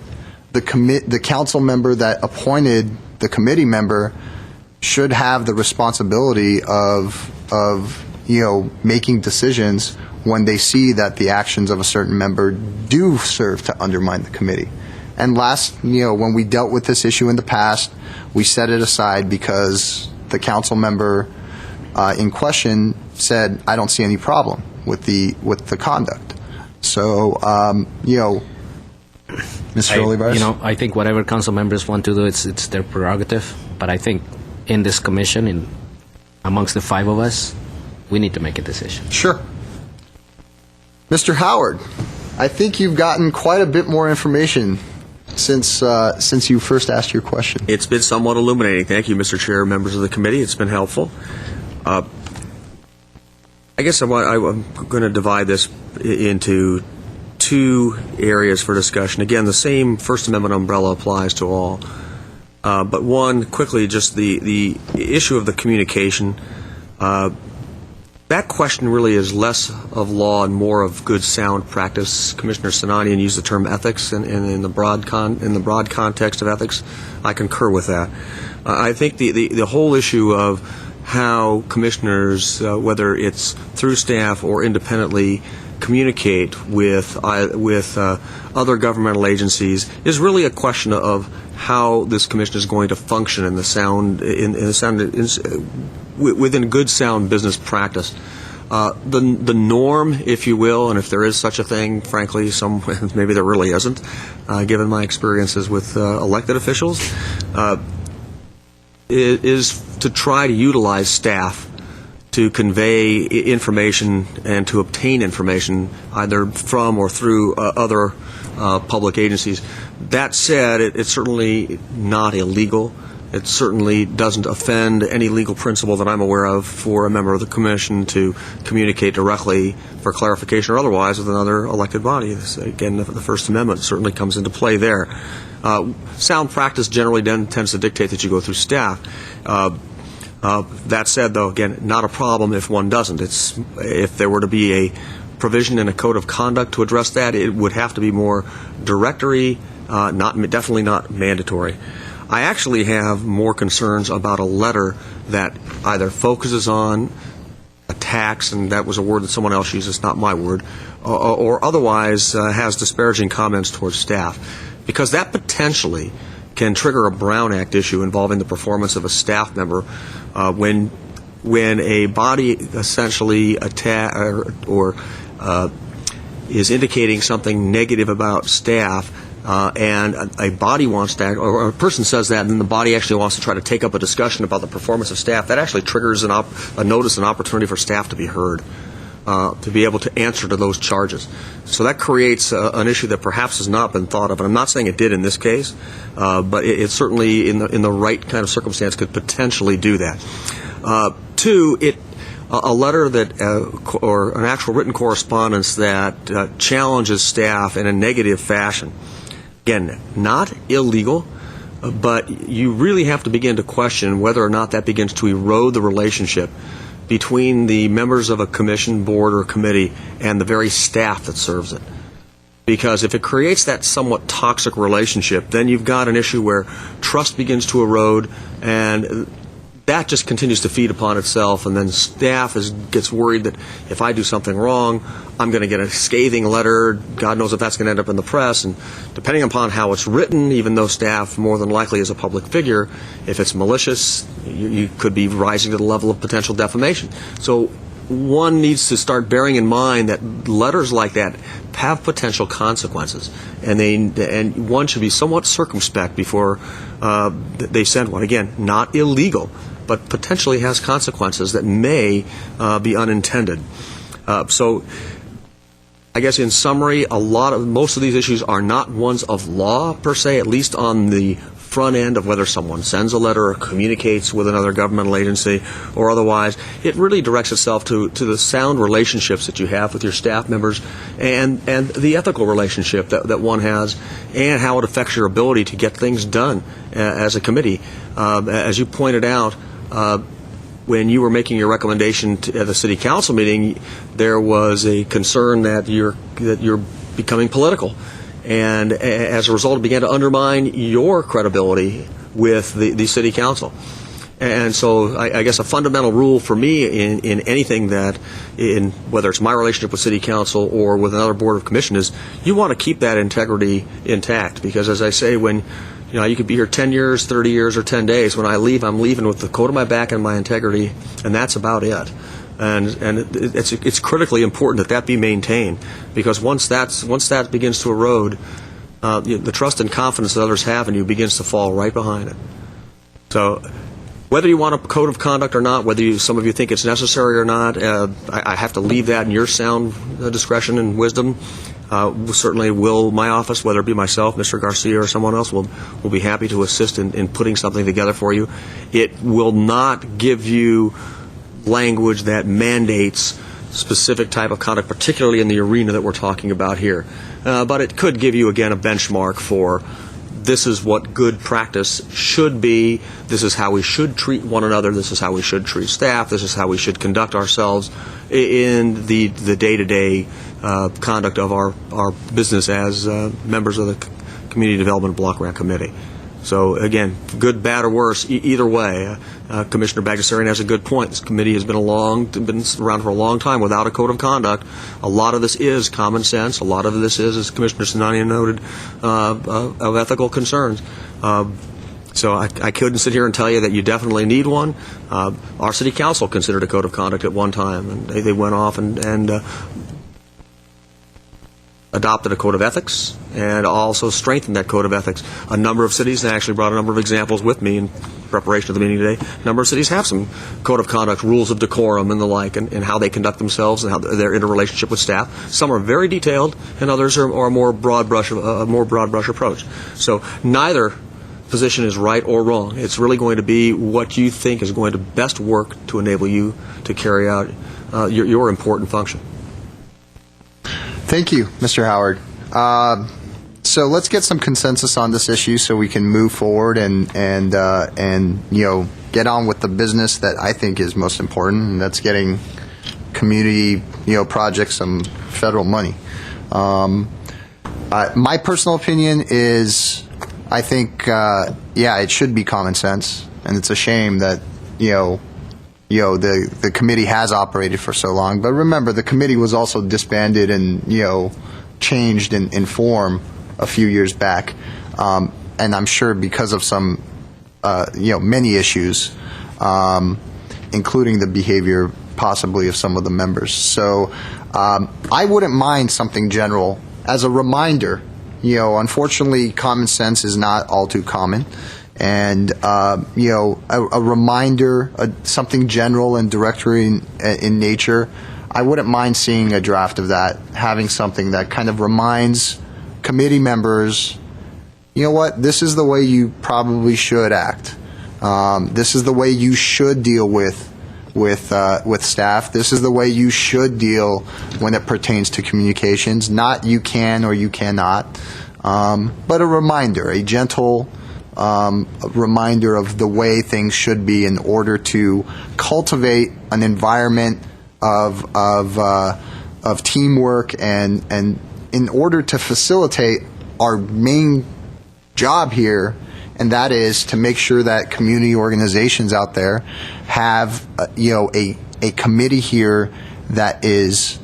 [SPEAKER 1] the council member that appointed the committee member should have the responsibility of making decisions when they see that the actions of a certain member do serve to undermine the committee. And last, when we dealt with this issue in the past, we set it aside because the council member in question said, I don't see any problem with the conduct. So, Mr. Olivares?
[SPEAKER 5] I think whatever council members want to do, it's their prerogative. But I think in this commission, amongst the five of us, we need to make a decision.
[SPEAKER 1] Sure. Mr. Howard, I think you've gotten quite a bit more information since you first asked your question.
[SPEAKER 6] It's been somewhat illuminating. Thank you, Mr. Chair, members of the committee. It's been helpful. I guess I'm going to divide this into two areas for discussion. Again, the same First Amendment umbrella applies to all. But one, quickly, just the issue of the communication. That question really is less of law and more of good, sound practice. Commissioner Sinanian used the term ethics in the broad context of ethics. I concur with that. I think the whole issue of how commissioners, whether it's through staff or independently, communicate with other governmental agencies is really a question of how this commission is going to function in the sound within good, sound business practice. The norm, if you will, and if there is such a thing, frankly, maybe there really isn't, given my experiences with elected officials, is to try to utilize staff to convey information and to obtain information either from or through other public agencies. That said, it's certainly not illegal. It certainly doesn't offend any legal principle that I'm aware of for a member of the commission to communicate directly for clarification or otherwise with another elected body. Again, the First Amendment certainly comes into play there. Sound practice generally tends to dictate that you go through staff. That said, though, again, not a problem if one doesn't. If there were to be a provision in a code of conduct to address that, it would have to be more directory, definitely not mandatory. I actually have more concerns about a letter that either focuses on attacks, and that was a word that someone else used, it's not my word, or otherwise has disparaging comments towards staff, because that potentially can trigger a Brown Act issue involving the performance of a staff member when a body essentially is indicating something negative about staff, and a body wants to, or a person says that, and then the body actually wants to try to take up a discussion about the performance of staff. That actually triggers a notice, an opportunity for staff to be heard, to be able to answer to those charges. So that creates an issue that perhaps has not been thought of, and I'm not saying it did in this case, but it certainly, in the right kind of circumstance, could potentially do that. Two, a letter that, or an actual written correspondence that challenges staff in a negative fashion. Again, not illegal, but you really have to begin to question whether or not that begins to erode the relationship between the members of a commission, board, or committee and the very staff that serves it. Because if it creates that somewhat toxic relationship, then you've got an issue where trust begins to erode, and that just continues to feed upon itself, and then staff gets worried that if I do something wrong, I'm going to get a scathing letter. God knows if that's going to end up in the press, and depending upon how it's written, even though staff more than likely is a public figure, if it's malicious, you could be rising to the level of potential defamation. So one needs to start bearing in mind that letters like that have potential consequences, and one should be somewhat circumspect before they send one. Again, not illegal, but potentially has consequences that may be unintended. So I guess in summary, most of these issues are not ones of law per se, at least on the front end of whether someone sends a letter or communicates with another governmental agency or otherwise. It really directs itself to the sound relationships that you have with your staff members and the ethical relationship that one has, and how it affects your ability to get things done as a committee. As you pointed out, when you were making your recommendation at the city council meeting, there was a concern that you're becoming political. And as a result, it began to undermine your credibility with the city council. And so I guess a fundamental rule for me in anything whether it's my relationship with city council or with another board of commission, is you want to keep that integrity intact. Because as I say, when you could be here 10 years, 30 years, or 10 days, when I leave, I'm leaving with the coat on my back and my integrity, and that's about it. And it's critically important that be maintained, because once that begins to erode, the trust and confidence that others have in you begins to fall right behind it. So whether you want a code of conduct or not, whether some of you think it's necessary or not, I have to leave that in your sound discretion and wisdom. Certainly will my office, whether it be myself, Mr. Garcia, or someone else, will be happy to assist in putting something together for you. It will not give you language that mandates specific type of conduct, particularly in the arena that we're talking about here. But it could give you, again, a benchmark for this is what good practice should be, this is how we should treat one another, this is how we should treat staff, this is how we should conduct ourselves in the day-to-day conduct of our business as members of the Community Development Block Grant Committee. So again, good, bad, or worse, either way, Commissioner Bagdasarian has a good point. This committee has been around for a long time without a code of conduct. A lot of this is common sense. A lot of this is, as Commissioner Sinania noted, of ethical concerns. So I couldn't sit here and tell you that you definitely need one. Our city council considered a code of conduct at one time, and they went off and adopted a code of ethics and also strengthened that code of ethics. A number of cities, and I actually brought a number of examples with me in preparation of the meeting today, a number of cities have some code of conduct, rules of decorum and the like, and how they conduct themselves and how they're in a relationship with staff. Some are very detailed, and others are more broad brush approach. So neither position is right or wrong. It's really going to be what you think is going to best work to enable you to carry out your important function.
[SPEAKER 1] Thank you, Mr. Howard. So let's get some consensus on this issue so we can move forward and get on with the business that I think is most important, and that's getting community projects some federal money. My personal opinion is I think it should be common sense, and it's a shame that the committee has operated for so long. But remember, the committee was also disbanded and, changed in form a few years back. And I'm sure because of some, many issues, including the behavior possibly of some of the members. So I wouldn't mind something general as a reminder. Unfortunately, common sense is not all too common. And, a reminder, something general and directory in nature, I wouldn't mind seeing a draft of that, having something that kind of reminds committee members, this is the way you probably should act. This is the way you should deal with staff. This is the way you should deal when it pertains to communications. Not you can or you cannot, but a reminder, a gentle reminder of the way things should be in order to cultivate an environment of teamwork and in order to facilitate our main job here and that is to make sure that community organizations out there have, a committee here that is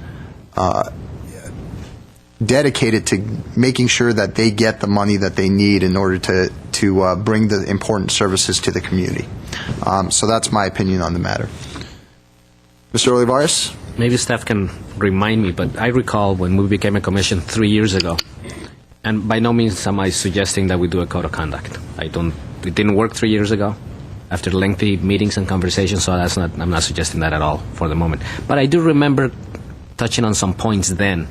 [SPEAKER 1] dedicated to making sure that they get the money that they need in order to bring the important services to the community. So that's my opinion on the matter. Mr. Olivares?
[SPEAKER 5] Maybe staff can remind me, but I recall when we became a commission 3 years ago, and by no means am I suggesting that we do a code of conduct. It didn't work 3 years ago after lengthy meetings and conversations, so I'm not suggesting that at all for the moment. But I do remember touching on some points then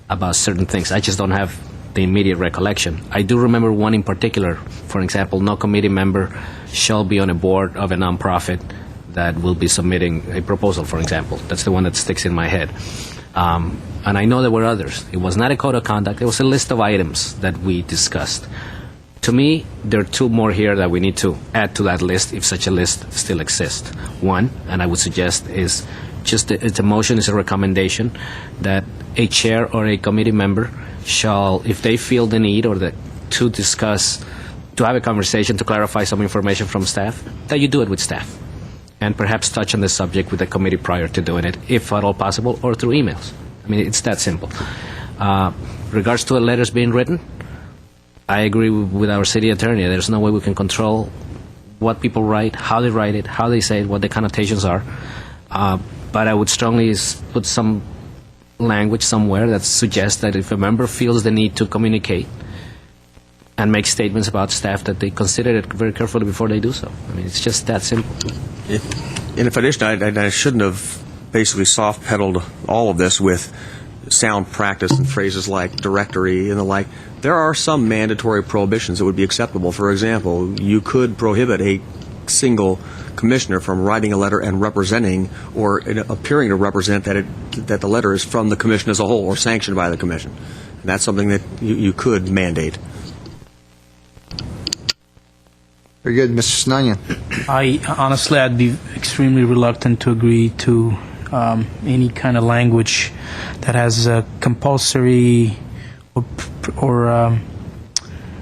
[SPEAKER 5] about certain things. I just don't have the immediate recollection. I do remember one in particular. For example, no committee member shall be on a board of a nonprofit that will be submitting a proposal, for example. That's the one that sticks in my head. And I know there were others. It was not a code of conduct. It was a list of items that we discussed. To me, there are two more here that we need to add to that list if such a list still exists. One, and I would suggest, is just it's a motion, it's a recommendation that a chair or a committee member shall, if they feel the need or to discuss, to have a conversation to clarify some information from staff, that you do it with staff. And perhaps touch on the subject with the committee prior to doing it, if at all possible, or through emails. I mean, it's that simple. Regards to the letters being written, I agree with our city attorney. There's no way we can control what people write, how they say it, what the connotations are. But I would strongly put some language somewhere that suggests that if a member feels the need to communicate and make statements about staff, that they consider it very carefully before they do so. I mean, it's just that simple.
[SPEAKER 6] In addition, I shouldn't have basically soft-pedaled all of this with sound practice and phrases like directory and the like. There are some mandatory prohibitions that would be acceptable. For example, you could prohibit a single commissioner from writing a letter and representing or appearing to represent that the letter is from the commission as a whole or sanctioned by the commission. And that's something that you could mandate.
[SPEAKER 1] Very good. Mr. Snanian?
[SPEAKER 8] I'd be extremely reluctant to agree to any kind of language that has a compulsory or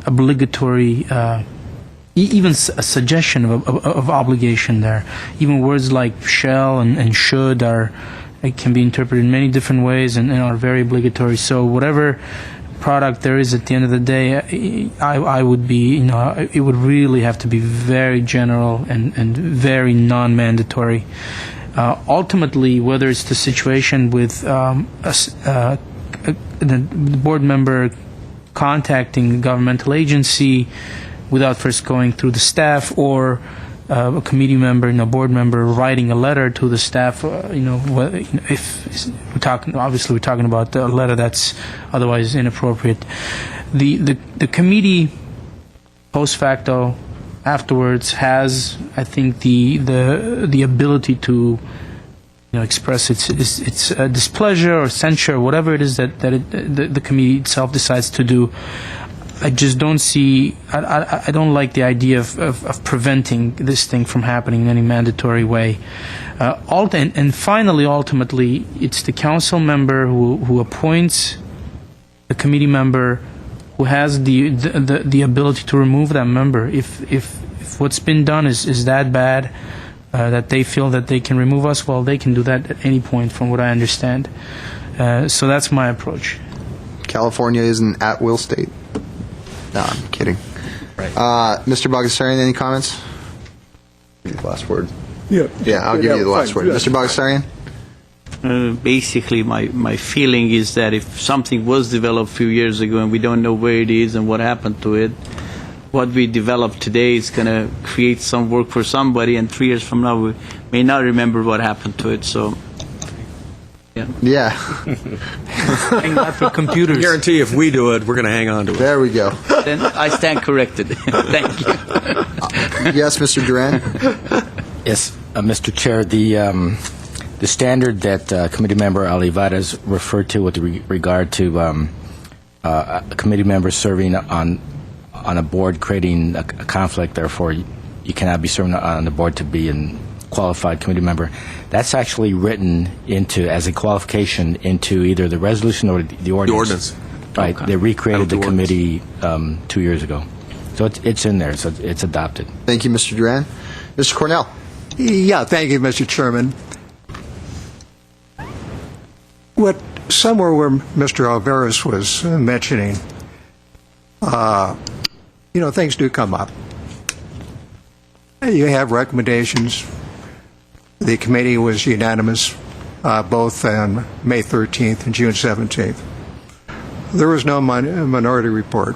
[SPEAKER 8] obligatory, even a suggestion of obligation there. Even words like shall and should can be interpreted in many different ways and are very obligatory. So whatever product there is at the end of the day, I would be, it would really have to be very general and very non-mandatory. Ultimately, whether it's the situation with the board member contacting a governmental agency without first going through the staff, or a committee member, board member writing a letter to the staff, if we're talking about a letter that's otherwise inappropriate. The committee post facto afterwards has, I think, the ability to express its displeasure or censure, whatever it is that the committee itself decides to do. I just don't see. I don't like the idea of preventing this thing from happening in any mandatory way. And finally, ultimately, it's the council member who appoints the committee member who has the ability to remove that member. If what's been done is that bad that they feel that they can remove us, well, they can do that at any point, from what I understand. So that's my approach.
[SPEAKER 1] California is an at-will state. No, I'm kidding.
[SPEAKER 5] Right.
[SPEAKER 1] Mr. Bagassarian, any comments? Last word.
[SPEAKER 3] Yeah,
[SPEAKER 1] I'll give you the last word.
[SPEAKER 3] Yeah.
[SPEAKER 1] Mr. Bagassarian?
[SPEAKER 7] Basically, my feeling is that if something was developed a few years ago and we don't know where it is and what happened to it, what we develop today is going to create some work for somebody, and 3 years from now we may not remember what happened to it. So,
[SPEAKER 1] Yeah.
[SPEAKER 8] Thank God for computers.
[SPEAKER 6] I guarantee if we do it, we're going to hang on to it.
[SPEAKER 1] There we go.
[SPEAKER 7] then I stand corrected. Thank you.
[SPEAKER 1] Yes, Mr. Duran?
[SPEAKER 4] Yes, Mr. Chair, the standard that committee member Olivares referred to with regard to a committee member serving on a board creating a conflict, therefore you cannot be serving on the board to be a qualified committee member, that's actually written into, as a qualification, into either the resolution or the ordinance.
[SPEAKER 6] The ordinance.
[SPEAKER 4] Right.
[SPEAKER 6] Okay.
[SPEAKER 4] They recreated the
[SPEAKER 6] ordinance.
[SPEAKER 4] committee 2 years ago. So it's in there, so it's adopted.
[SPEAKER 1] Thank you, Mr. Duran. Mr. Cornell.
[SPEAKER 3] Yeah, thank you, Mr. Chairman. Somewhere where Mr. Alvarez was mentioning, things do come up. You have recommendations. The committee was unanimous both on May 13th and June 17th. There was no minority report,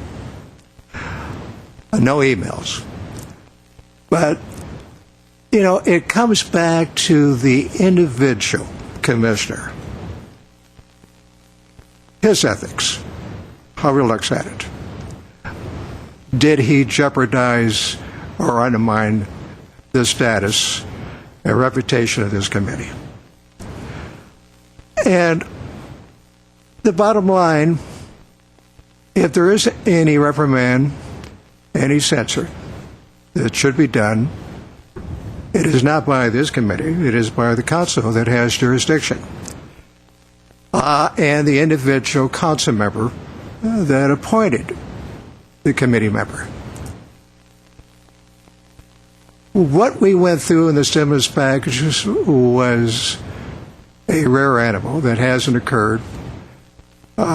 [SPEAKER 3] no emails. But, it comes back to the individual commissioner, his ethics, how he looks at it. Did he jeopardize or undermine the status and reputation of this committee? And the bottom line, if there is any reprimand, any censure that should be done, it is not by this committee, it is by the council that has jurisdiction. And the individual council member that appointed the committee member. What we went through in the stimulus package was a rare animal that hasn't occurred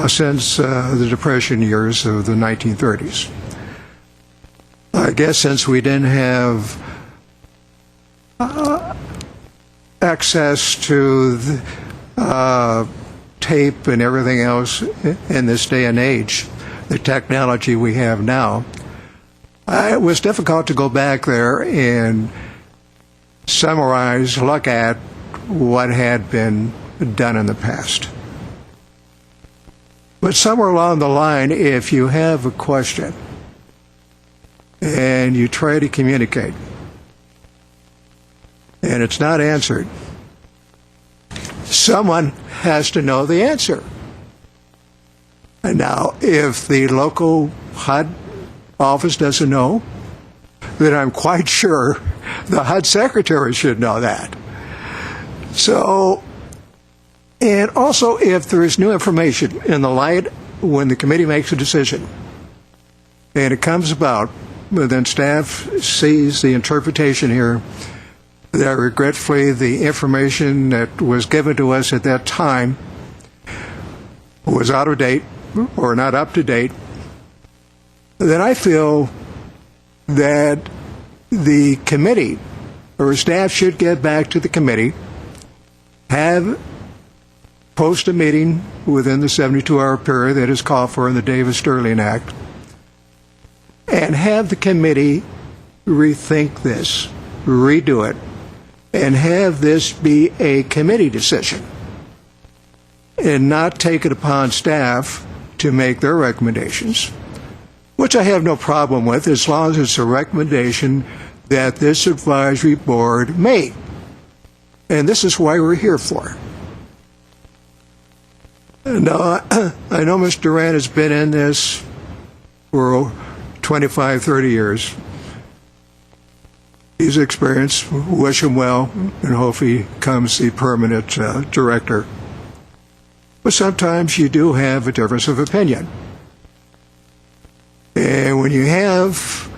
[SPEAKER 3] since the Depression years of the 1930s. I guess since we didn't have access to tape and everything else in this day and age, the technology we have now, it was difficult to go back there and summarize, look at what had been done in the past. But somewhere along the line, if you have a question and you try to communicate and it's not answered, someone has to know the answer. And now, if the local HUD office doesn't know, then I'm quite sure the HUD secretary should know that. So, and also if there is new information in the light when the committee makes a decision and it comes about, then staff sees the interpretation here that regretfully the information that was given to us at that time was out of date or not up to date, then I feel that the committee or staff should get back to the committee, post a meeting within the 72-hour period that is called for in the Davis-Sterling Act, and have the committee rethink this, redo it, and have this be a committee decision, and not take it upon staff to make their recommendations, which I have no problem with as long as it's a recommendation that this advisory board made. And this is why we're here for. Now, I know Mr. Duran has been in this for 25, 30 years. He's experienced. Wish him well, and hope he becomes the permanent director. But sometimes you do have a difference of opinion. And when you have,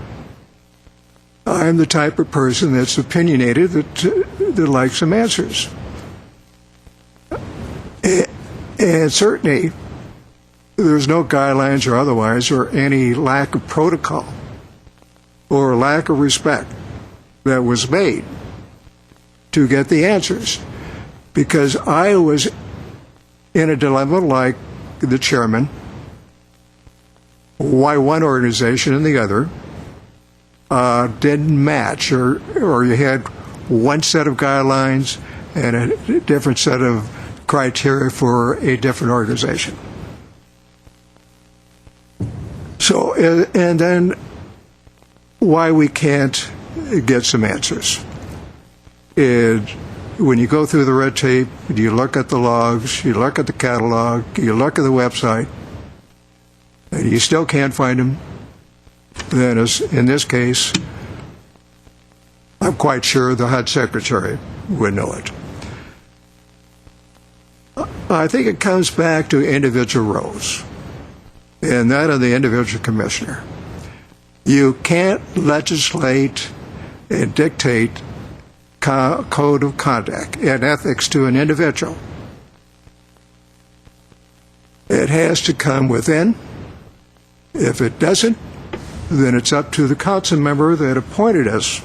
[SPEAKER 3] I'm the type of person that's opinionated, that likes some answers. And certainly, there's no guidelines or otherwise, or any lack of protocol or lack of respect that was made to get the answers. Because I was in a dilemma like the chairman, why one organization and the other didn't match, or you had one set of guidelines and a different set of criteria for a different organization. So, and then why we can't get some answers. When you go through the red tape, you look at the logs, you look at the catalog, you look at the website, and you still can't find them, then as in this case, I'm quite sure the HUD secretary would know it. I think it comes back to individual roles, and that of the individual commissioner. You can't legislate and dictate code of conduct and ethics to an individual. It has to come within. If it doesn't, then it's up to the council member that appointed us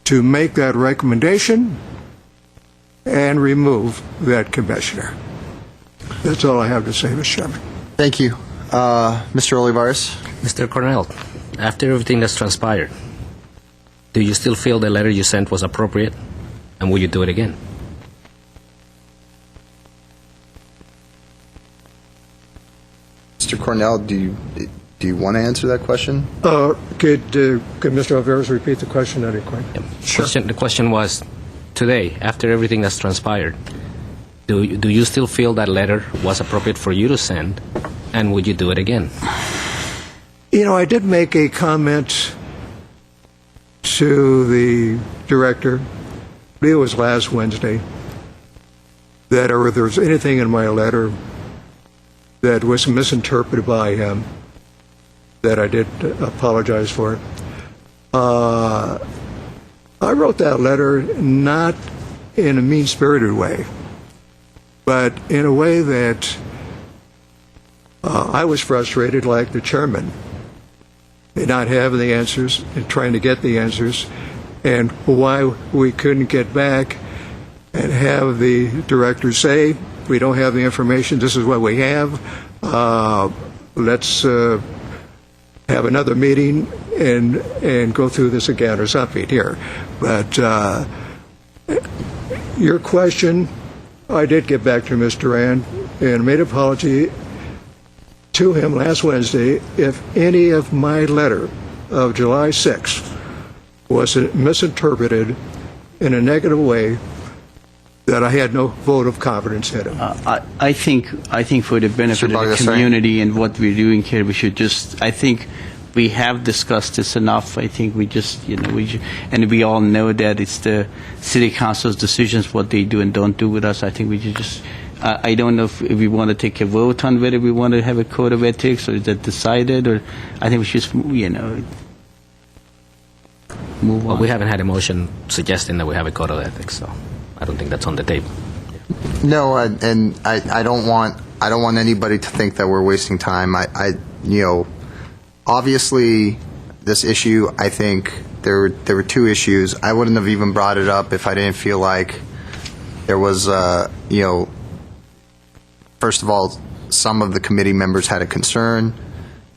[SPEAKER 3] to make that recommendation and remove that commissioner. That's all I have to say, Mr. Chairman.
[SPEAKER 1] Thank you. Mr. Olivares?
[SPEAKER 5] Mr. Cornell, after everything that's transpired, do you still feel the letter you sent was appropriate? And will you do it again?
[SPEAKER 1] Mr. Cornell, do you want to answer that question?
[SPEAKER 3] Could Mr. Olivares repeat the question? I didn't quite.
[SPEAKER 1] Sure.
[SPEAKER 5] The question was, today, after everything that's transpired, do you still feel that letter was appropriate for you to send? And would you do it again?
[SPEAKER 3] You know, I did make a comment to the director, I believe it was last Wednesday, that if there was anything in my letter that was misinterpreted by him, that I did apologize for it. I wrote that letter not in a mean-spirited way, but in a way that I was frustrated like the chairman, not having the answers and trying to get the answers, and why we couldn't get back and have the director say, we don't have the information, this is what we have, let's have another meeting and go through this again or something here. But your question, I did get back to Mr. Duran and made an apology to him last Wednesday if any of my letter of July 6th was misinterpreted in a negative way, that I had no vote of confidence in him.
[SPEAKER 7] I think for the benefit of the community and what we're doing here, we should just, I think we have discussed this enough. I think we just, and we all know that it's the city council's decisions what they do and don't do with us. I think we should just, I don't know if we want to take a vote on whether we want to have a code of ethics, or is that decided, or I think we should just, move on.
[SPEAKER 5] Well, we haven't had a motion suggesting that we have a code of ethics, so I don't think that's on the table.
[SPEAKER 1] No, and I don't want anybody to think that we're wasting time. Obviously, this issue, I think there were two issues. I wouldn't have even brought it up if I didn't feel like there was, first of all, some of the committee members had a concern.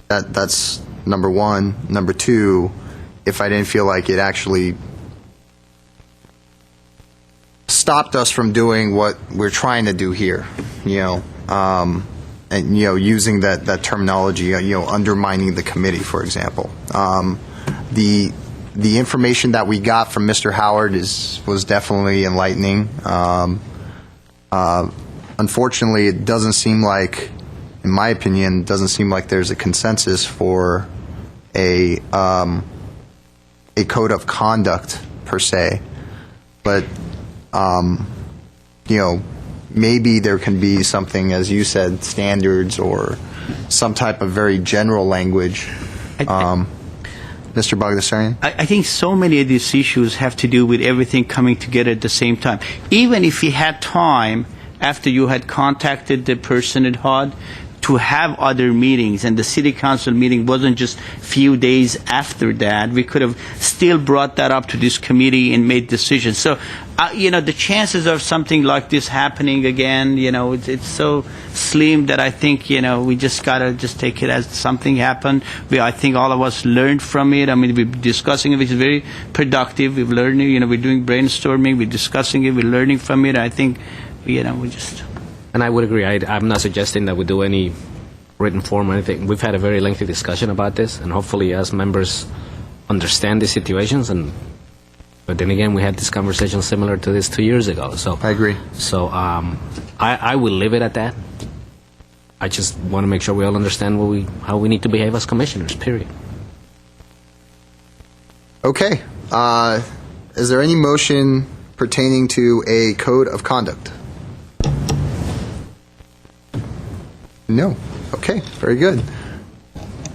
[SPEAKER 1] That's number one. Number two, if I didn't feel like it actually stopped us from doing what we're trying to do here, and using that terminology, undermining the committee, for example. The information that we got from Mr. Howard was definitely enlightening. Unfortunately, it doesn't seem like, in my opinion, doesn't seem like there's a consensus for a code of conduct per se, but maybe there can be something, as you said, standards or some type of very general language. Mr. Bagdasarian?
[SPEAKER 7] I think so many of these issues have to do with everything coming together at the same time. Even if you had time after you had contacted the person at HUD to have other meetings, and the city council meeting wasn't just few days after that, we could have still brought that up to this committee and made decisions. So, the chances of something like this happening again, it's so slim that I think, we just gotta just take it as something happened. I think all of us learned from it. I mean, we're discussing it, which is very productive. We've learned, we're doing brainstorming, we're discussing it, we're learning from it. I think, we just...
[SPEAKER 5] And I would agree. I'm not suggesting that we do any written form or anything. We've had a very lengthy discussion about this, and hopefully as members understand the situations. But then again, we had this conversation similar to this 2 years ago. So
[SPEAKER 1] I agree.
[SPEAKER 5] So I will leave it at that. I just want to make sure we all understand how we need to behave as commissioners, period.
[SPEAKER 1] Okay. Is there any motion pertaining to a code of conduct? No. Okay, very good.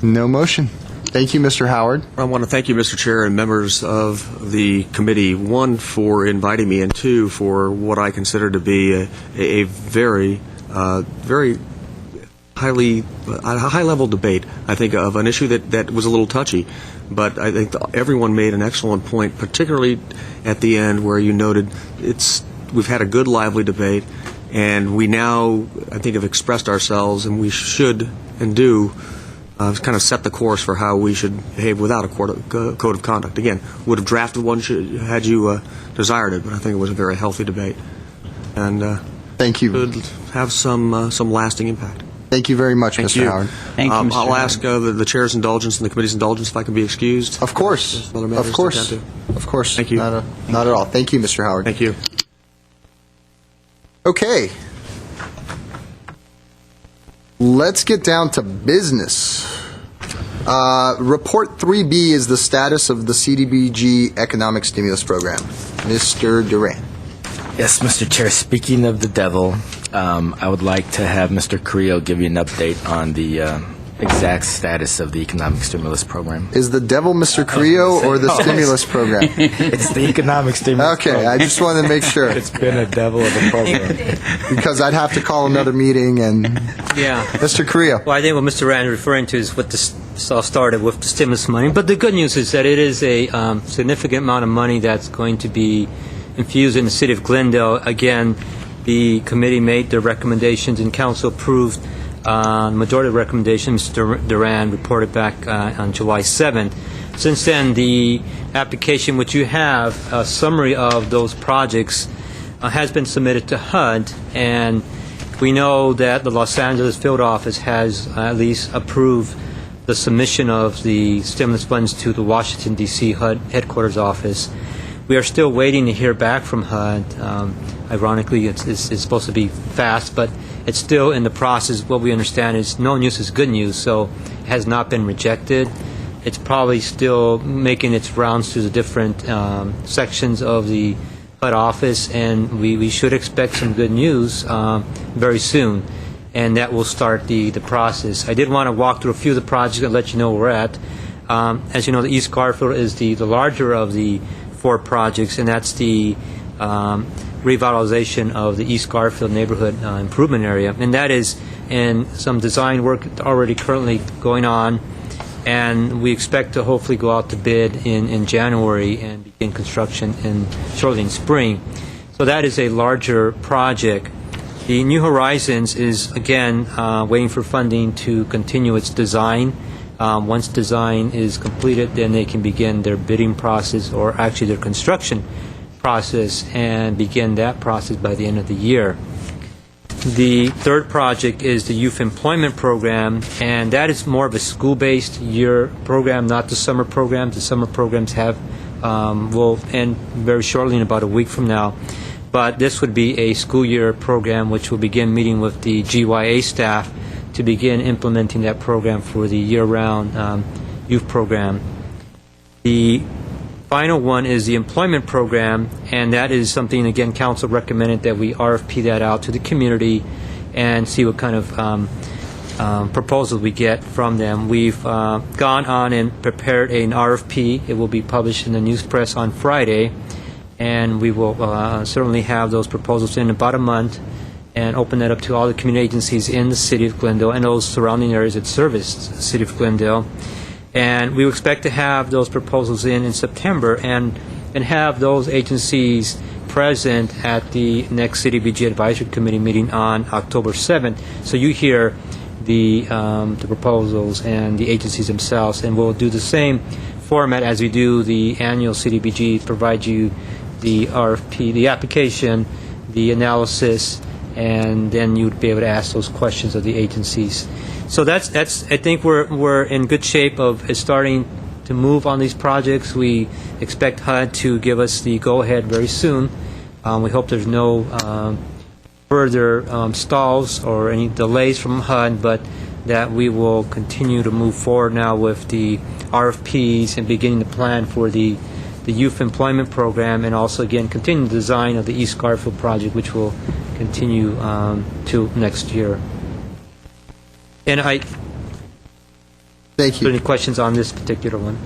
[SPEAKER 1] No motion. Thank you, Mr. Howard.
[SPEAKER 6] I want to thank you, Mr. Chair, and members of the committee, one, for inviting me, and two, for what I consider to be a very, very high-level debate, I think, of an issue that was a little touchy. But I think everyone made an excellent point, particularly at the end where you noted we've had a good, lively debate, and we now, I think, have expressed ourselves, and we should and do kind of set the course for how we should behave without a code of conduct. Again, would have drafted one had you desired it, but I think it was a very healthy debate, and
[SPEAKER 1] thank you.
[SPEAKER 6] Could have some lasting impact.
[SPEAKER 1] Thank you very much,
[SPEAKER 6] Thank
[SPEAKER 1] Mr.
[SPEAKER 6] you.
[SPEAKER 1] Howard.
[SPEAKER 7] Thank you, Mr.
[SPEAKER 6] I'll
[SPEAKER 7] Howard.
[SPEAKER 6] ask the chair's indulgence and the committee's indulgence if I can be excused.
[SPEAKER 1] Of course.
[SPEAKER 6] There's other matters
[SPEAKER 1] Of
[SPEAKER 6] to
[SPEAKER 1] course.
[SPEAKER 6] attend to.
[SPEAKER 1] Of course.
[SPEAKER 6] Thank you.
[SPEAKER 1] Not at all. Thank you, Mr. Howard.
[SPEAKER 6] Thank you.
[SPEAKER 1] Okay. Let's get down to business. Report 3B is the status of the CDBG economic stimulus program. Mr. Duran.
[SPEAKER 4] Yes, Mr. Chair. Speaking of the devil, I would like to have Mr. Carrillo give you an update on the exact status of the economic stimulus program.
[SPEAKER 1] Is the devil Mr. Carrillo or the stimulus program?
[SPEAKER 4] It's the economic stimulus
[SPEAKER 1] Okay,
[SPEAKER 4] program.
[SPEAKER 1] I just wanted to make sure,
[SPEAKER 4] It's been a devil of a program.
[SPEAKER 1] because I'd have to call another meeting and...
[SPEAKER 10] Yeah.
[SPEAKER 1] Mr. Carrillo.
[SPEAKER 10] Well, I think what Mr. Rand is referring to is what this all started with, the stimulus money. But the good news is that it is a significant amount of money that's going to be infused in the city of Glendale. Again, the committee made their recommendations and council approved the majority of the recommendations. Mr. Duran reported back on July 7th. Since then, the application, which you have, a summary of those projects, has been submitted to HUD, and we know that the Los Angeles field office has at least approved the submission of the stimulus funds to the Washington, D.C. HUD headquarters office. We are still waiting to hear back from HUD. Ironically, it's supposed to be fast, but it's still in the process. What we understand is no news is good news, so it has not been rejected. It's probably still making its rounds to the different sections of the HUD office, and we should expect some good news very soon, and that will start the process. I did want to walk through a few of the projects and let you know where we're at. As you know, the East Garfield is the larger of the 4 projects, and that's the revitalization of the East Garfield neighborhood improvement area, and that is in some design work already currently going on, and we expect to hopefully go out to bid in January and begin construction shortly in spring. So that is a larger project. The New Horizons is, again, waiting for funding to continue its design. Once design is completed, then they can begin their bidding process, or actually their construction process, and begin that process by the end of the year. The third project is the Youth Employment Program, and that is more of a school-based year program, not the summer programs. The summer programs will end very shortly, in about a week from now. But this would be a school year program, which will begin meeting with the GYA staff to begin implementing that program for the year-round youth program. The final one is the employment program, and that is something, again, council recommended that we RFP that out to the community and see what kind of proposals we get from them. We've gone on and prepared an RFP. It will be published in the news press on Friday, and we will certainly have those proposals in about a month and open that up to all the community agencies in the city of Glendale and those surrounding areas that service the city of Glendale. And we expect to have those proposals in September and have those agencies present at the next CDBG Advisory Committee meeting on October 7th. So you hear the proposals and the agencies themselves, and we'll do the same format as we do the annual CDBG, provide you the RFP, the application, the analysis, and then you'd be able to ask those questions of the agencies. So that's. I think we're in good shape of starting to move on these projects. We expect HUD to give us the go-ahead very soon. We hope there's no further stalls or any delays from HUD, but that we will continue to move forward now with the RFPs and beginning the plan for the youth employment program, and also, again, continue the design of the East Garfield project, which will continue to next year. And
[SPEAKER 1] Thank
[SPEAKER 10] Are there
[SPEAKER 1] you.
[SPEAKER 10] any questions on this particular one?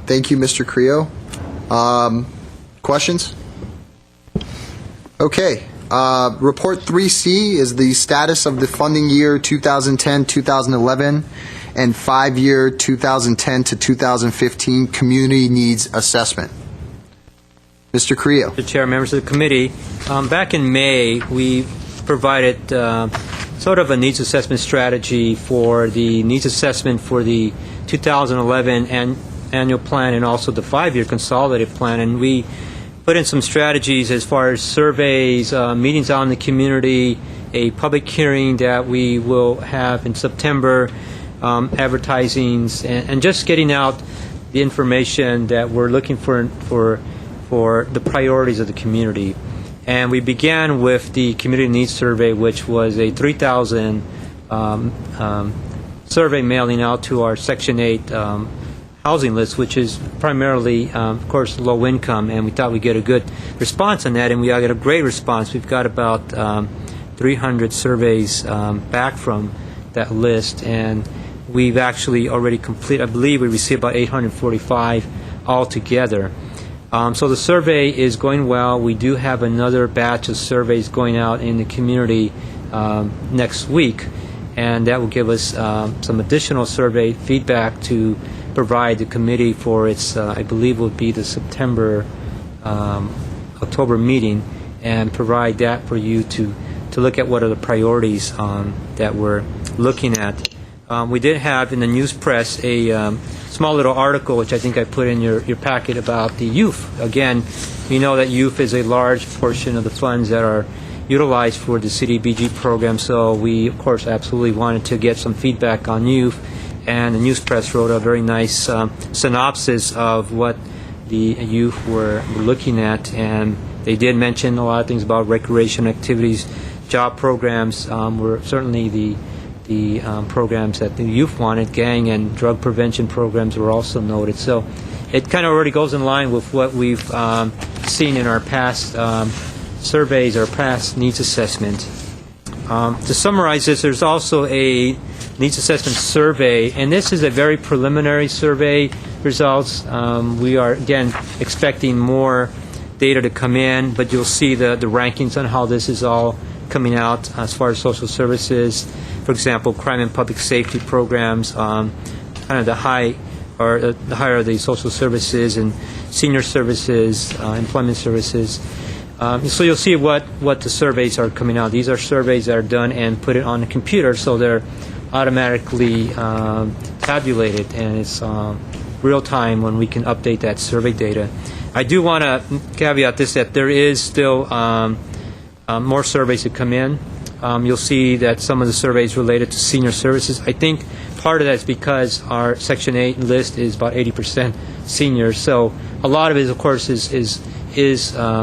[SPEAKER 1] Thank you, Mr. Creo. Questions? Okay. Report 3C is the status of the funding year 2010-2011 and 5-year 2010 to 2015 community needs assessment. Mr. Creo.
[SPEAKER 10] Mr. Chair, members of the committee, back in May, we provided sort of a needs assessment strategy for the needs assessment for the 2011 annual plan and also the 5-year consolidated plan, and we put in some strategies as far as surveys, meetings out in the community, a public hearing that we will have in September, advertisings, and just getting out the information that we're looking for the priorities of the community. And we began with the community needs survey, which was a 3,000 survey mailing out to our Section 8 housing list, which is primarily, of course, low income, and we thought we'd get a good response on that, and we got a great response. We've got about 300 surveys back from that list, and we've actually already completed, I believe we received about 845 altogether. So the survey is going well. We do have another batch of surveys going out in the community next week, and that will give us some additional survey feedback to provide the committee for its, I believe will be the September, October meeting, and provide that for you to look at what are the priorities that we're looking at. We did have in the news press a small little article, which I think I put in your packet, about the youth. Again, we know that youth is a large portion of the funds that are utilized for the CDBG program, so we, of course, absolutely wanted to get some feedback on youth, and the news press wrote a very nice synopsis of what the youth were looking at, and they did mention a lot of things about recreation activities, job programs were certainly the programs that the youth wanted. Gang and drug prevention programs were also noted. So it kind of already goes in line with what we've seen in our past surveys or past needs assessment. To summarize this, there's also a needs assessment survey, and this is a very preliminary survey results. We are, again, expecting more data to come in, but you'll see the rankings on how this is all coming out as far as social services. For example, crime and public safety programs, kind of the higher the social services, and senior services, employment services. So you'll see what the surveys are coming out. These are surveys that are done and put it on the computer, so they're automatically tabulated, and it's real time when we can update that survey data. I do want to caveat this, that there is still more surveys to come in. You'll see that some of the surveys related to senior services. I think part of that is because our Section 8 list is about 80% seniors, so a lot of it, of course, is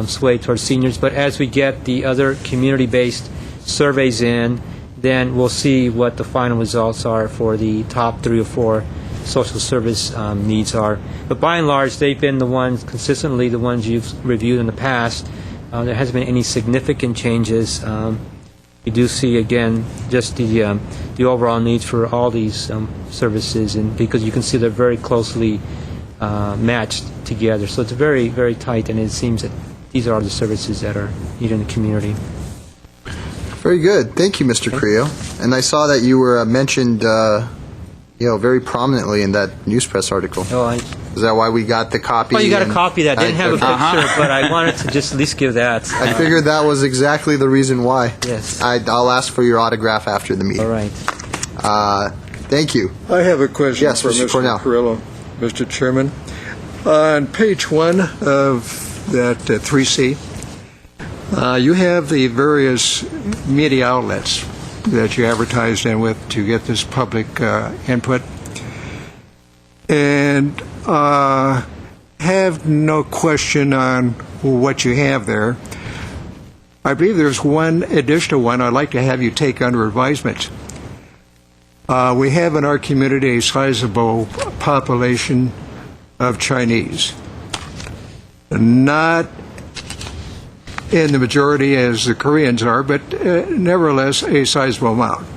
[SPEAKER 10] swayed towards seniors. But as we get the other community-based surveys in, then we'll see what the final results are for the top 3 or 4 social service needs are. But by and large, they've been the ones, consistently the ones you've reviewed in the past. There hasn't been any significant changes. You do see, again, just the overall needs for all these services, and because you can see they're very closely matched together. So it's very, very tight, and it seems that these are the services that are needed in the community.
[SPEAKER 1] Very good. Thank you, Mr. Creo. And I saw that you were mentioned, very prominently in that news press article.
[SPEAKER 10] Oh,
[SPEAKER 1] Is that why we got the copy?
[SPEAKER 10] well, you got a copy that didn't have a picture, but I wanted to just at least give that.
[SPEAKER 1] I figured that was exactly the reason why.
[SPEAKER 10] Yes.
[SPEAKER 1] I'll ask for your autograph after the meeting.
[SPEAKER 10] All right.
[SPEAKER 1] Thank you.
[SPEAKER 3] I have a question
[SPEAKER 1] Yes,
[SPEAKER 3] for
[SPEAKER 1] Mr.
[SPEAKER 3] Mr.
[SPEAKER 1] Cornell.
[SPEAKER 3] Carrillo, Mr. Chairman. On page 1 of that 3C, you have the various media outlets that you advertised in with to get this public input. And have no question on what you have there. I believe there's one additional one I'd like to have you take under advisement. We have in our community a sizable population of Chinese. Not in the majority as the Koreans are, but nevertheless a sizable amount.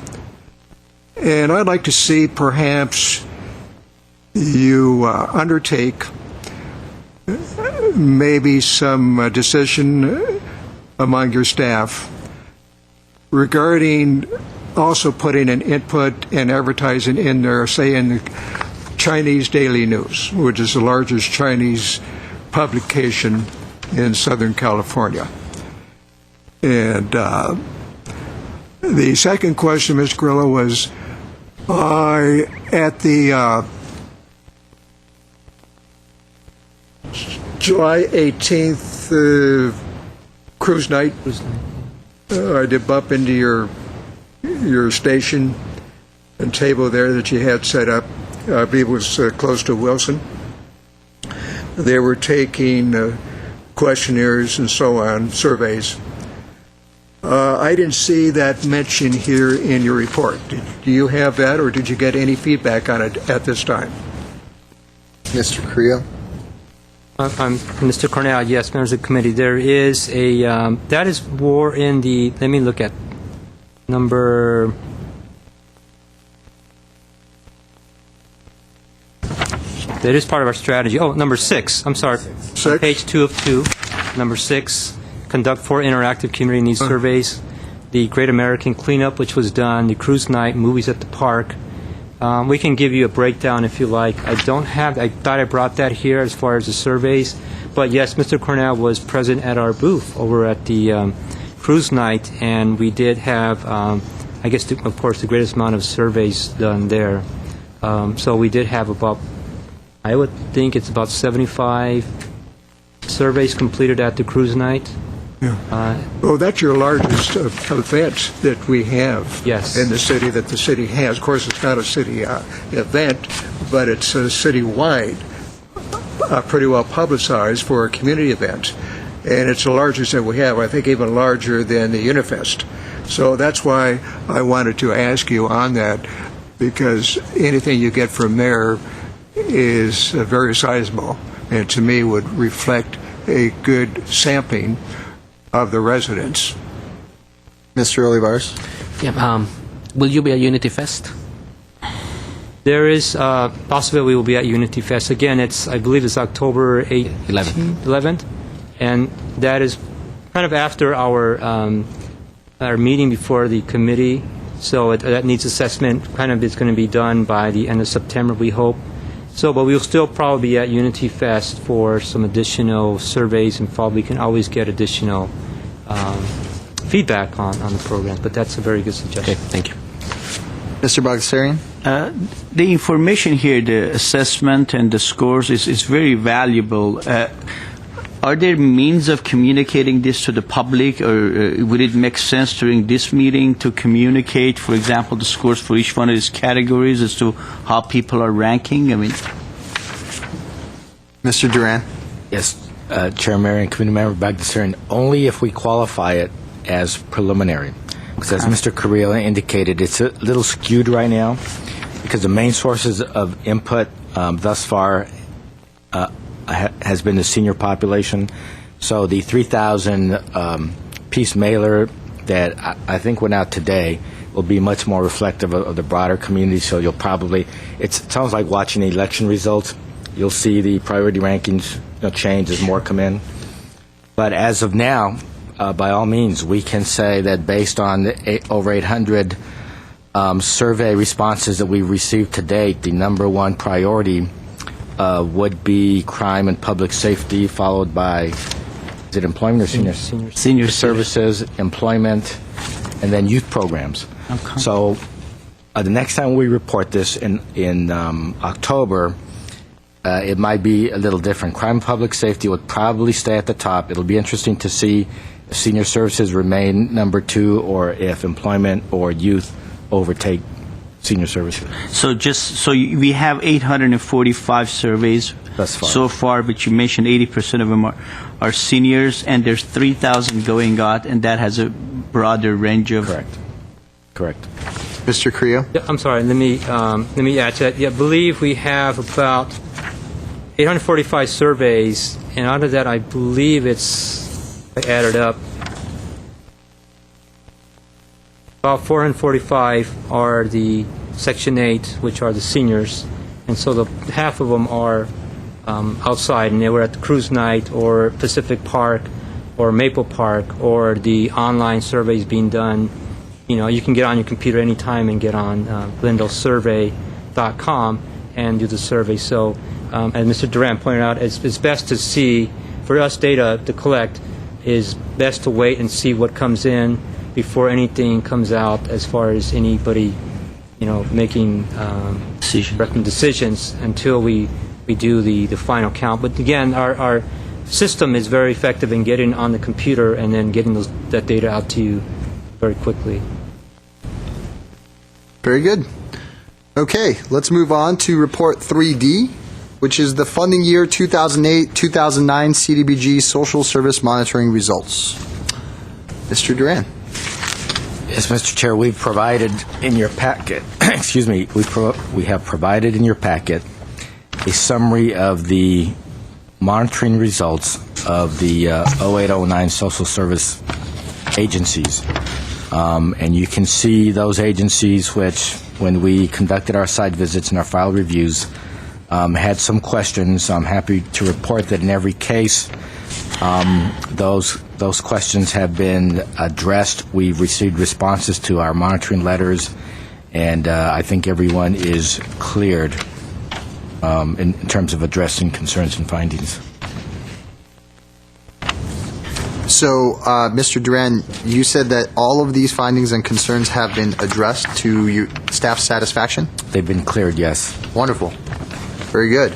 [SPEAKER 3] And I'd like to see perhaps you undertake maybe some decision among your staff regarding also putting an input and advertising in there, say in the Chinese Daily News, which is the largest Chinese publication in Southern California. And the second question, Ms. Grillo, was at the July 18th cruise night, I did bump into your station and table there that you had set up. I believe it was close to Wilson. They were taking questionnaires and so on, surveys. I didn't see that mentioned here in your report. Do you have that, or did you get any feedback on it at this time?
[SPEAKER 1] Mr. Creel?
[SPEAKER 10] I'm Mr. Cornell, yes, members of the committee. There is a, that is more in the, let me look at number, that is part of our strategy. Oh, number 6, I'm sorry.
[SPEAKER 3] 6?
[SPEAKER 10] Page 2 of 2, number 6, conduct 4 interactive community needs surveys. The Great American Cleanup, which was done, the cruise night, movies at the park. We can give you a breakdown if you like. I don't have, I thought I brought that here as far as the surveys. But yes, Mr. Cornell was present at our booth over at the cruise night, and we did have, I guess, of course, the greatest amount of surveys done there. So we did have about, I would think it's about 75 surveys completed at the cruise night.
[SPEAKER 3] Yeah. Well, that's your largest event that we have in the city, that the city has. Of course, it's not a city event, but it's a city-wide, pretty well publicized for a community event. And it's the largest that we have, I think even larger than the Unifest. So that's why I wanted to ask you on that, because anything you get from there is very sizable, and to me would reflect a good sampling of the residents.
[SPEAKER 1] Mr. Olivares?
[SPEAKER 5] Yeah, will you be at Unity Fest?
[SPEAKER 10] There is a possibility we will be at Unity Fest. Again, I believe it's October 11th. And that is kind of after our meeting before the committee. So that needs assessment. Kind of is going to be done by the end of September, we hope. So, but we'll still probably be at Unity Fest for some additional surveys and we can always get additional feedback on the program. But that's a very good suggestion.
[SPEAKER 5] Okay, thank you.
[SPEAKER 1] Mr. Bagdasarian?
[SPEAKER 7] The information here, the assessment and the scores, is very valuable. Are there means of communicating this to the public, or would it make sense during this meeting to communicate, for example, the scores for each one of these categories as to how people are ranking? I mean,
[SPEAKER 1] Mr. Duran?
[SPEAKER 4] Yes, Chair Mayor and Committee Member Bagdasarian, only if we qualify it as preliminary. Because as Mr. Carrillo indicated, it's a little skewed right now because the main sources of input thus far has been the senior population. So the 3,000 piece mailer that I think went out today will be much more reflective of the broader community. So you'll probably, it sounds like watching the election results. You'll see the priority rankings change as more come in. But as of now, by all means, we can say that based on the over 800 survey responses that we've received to date, the number one priority would be crime and public safety, followed by, is it employment or senior services, employment, and then youth programs.
[SPEAKER 7] Okay.
[SPEAKER 4] So the next time we report this in October, it might be a little different. Crime and public safety would probably stay at the top. It'll be interesting to see if senior services remain number 2 or if employment or youth overtake senior services.
[SPEAKER 7] So we have 845 surveys
[SPEAKER 4] thus far.
[SPEAKER 7] So far, but you mentioned 80% of them are seniors, and there's 3,000 going out, and that has a broader range of.
[SPEAKER 4] Correct.
[SPEAKER 1] Mr. Creel?
[SPEAKER 10] Yeah, I'm sorry. Let me add to that. Yeah, I believe we have about 845 surveys, and out of that, I believe I added up, about 445 are the Section 8, which are the seniors, And so half of them are outside, and they were at the cruise night or Pacific Park or Maple Park, or the online surveys being done. You can get on your computer anytime and get on GlendaleSurvey.com and do the survey. So, as Mr. Duran pointed out, it's best to see, for us data to collect, is best to wait and see what comes in before anything comes out as far as anybody, making decisions until we do the final count. But again, our system is very effective in getting on the computer and then getting that data out to you very quickly.
[SPEAKER 1] Very good. Okay, let's move on to Report 3D, which is the funding year 2008-2009 CDBG Social Service Monitoring Results. Mr. Duran.
[SPEAKER 4] Yes, Mr. Chair, we've provided in your packet, excuse me, we have provided in your packet a summary of the monitoring results of the 0809 social service agencies. And you can see those agencies which, when we conducted our site visits and our file reviews, had some questions. I'm happy to report that in every case, those questions have been addressed. We've received responses to our monitoring letters, and I think everyone is cleared in terms of addressing concerns and findings.
[SPEAKER 1] So, Mr. Duran, you said that all of these findings and concerns have been addressed to your staff satisfaction?
[SPEAKER 4] They've been cleared, yes.
[SPEAKER 1] Wonderful. Very good.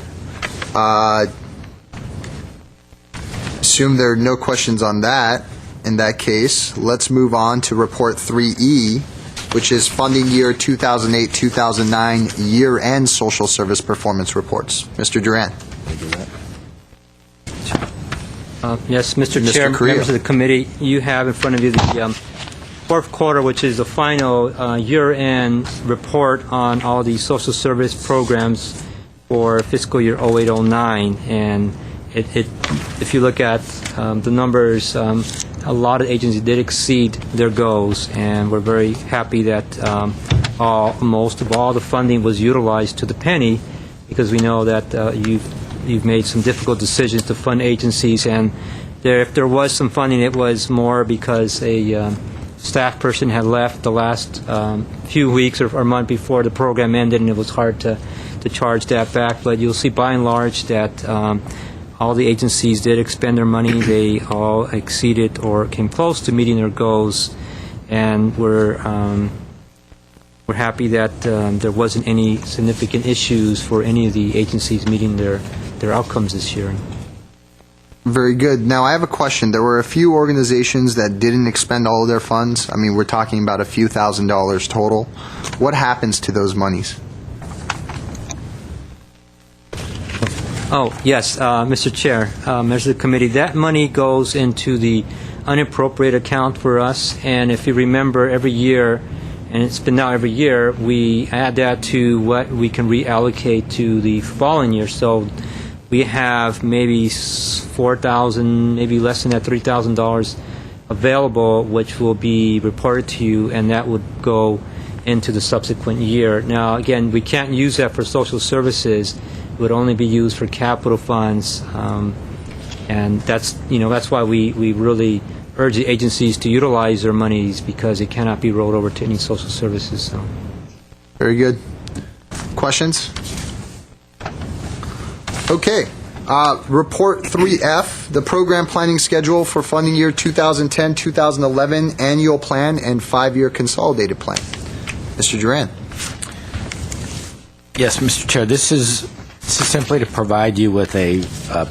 [SPEAKER 1] Assume there are no questions on that. In that case, let's move on to Report 3E, which is funding year 2008-2009 year-end social service performance reports. Mr. Duran.
[SPEAKER 10] Yes, Mr.
[SPEAKER 1] Mr.
[SPEAKER 10] Chair,
[SPEAKER 1] Correa.
[SPEAKER 10] members of the committee, you have in front of you the fourth quarter, which is the final year-end report on all the social service programs for fiscal year 0809. And if you look at the numbers, a lot of agencies did exceed their goals, and we're very happy that most of all the funding was utilized to the penny, because we know that you've made some difficult decisions to fund agencies, and if there was some funding, it was more because a staff person had left the last few weeks or month before the program ended, and it was hard to charge that back. But you'll see by and large that all the agencies did expend their money. They all exceeded or came close to meeting their goals, and we're happy that there wasn't any significant issues for any of the agencies meeting their outcomes this year.
[SPEAKER 1] Very good. Now, I have a question. There were a few organizations that didn't expend all of their funds. I mean, we're talking about a few $1,000s total. What happens to those monies?
[SPEAKER 10] Oh, yes, Mr. Chair, members of the committee, that money goes into the unappropriated account for us, and if you remember, every year, and it's been now every year, we add that to what we can reallocate to the following year. So we have maybe $4,000, maybe less than that, $3,000 available, which will be reported to you, and that would go into the subsequent year. Now, again, we can't use that for social services. It would only be used for capital funds, and that's why we really urge the agencies to utilize their monies, because it cannot be rolled over to any social services. So.
[SPEAKER 1] Very good. Questions? Okay. Report 3F, the program planning schedule for funding year 2010-2011 annual plan and 5-year consolidated plan. Mr. Duran.
[SPEAKER 4] Yes, Mr. Chair, this is simply to provide you with a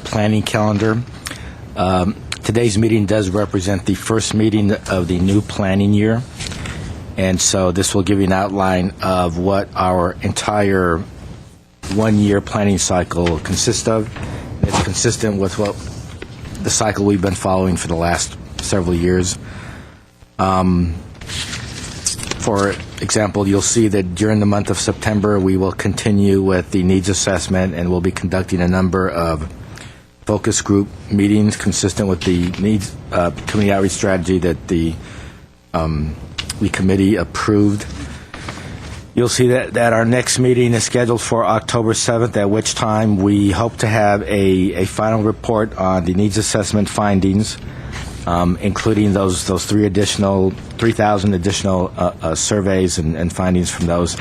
[SPEAKER 4] planning calendar. Today's meeting does represent the first meeting of the new planning year, and so this will give you an outline of what our entire one-year planning cycle consists of. It's consistent with what the cycle we've been following for the last several years. For example, you'll see that during the month of September, we will continue with the needs assessment, and we'll be conducting a number of focus group meetings consistent with the needs community outreach strategy that the committee approved. You'll see that our next meeting is scheduled for October 7th, at which time we hope to have a final report on the needs assessment findings, including those 3,000 additional surveys and findings from those,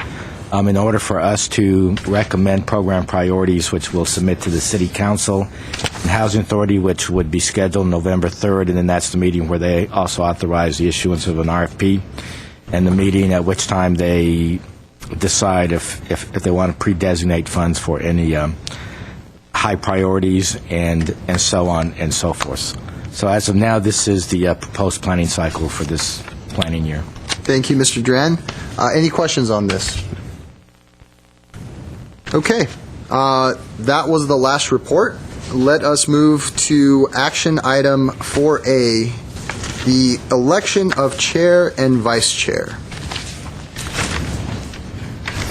[SPEAKER 4] in order for us to recommend program priorities, which we'll submit to the City Council and Housing Authority, which would be scheduled November 3rd, and then that's the meeting where they also authorize the issuance of an RFP, and the meeting at which time they decide if they want to pre-designate funds for any high priorities and so on and so forth. So as of now, this is the proposed planning cycle for this planning year.
[SPEAKER 1] Thank you, Mr. Duran. Any questions on this? Okay. That was the last report. Let us move to action item 4A, the election of chair and vice chair.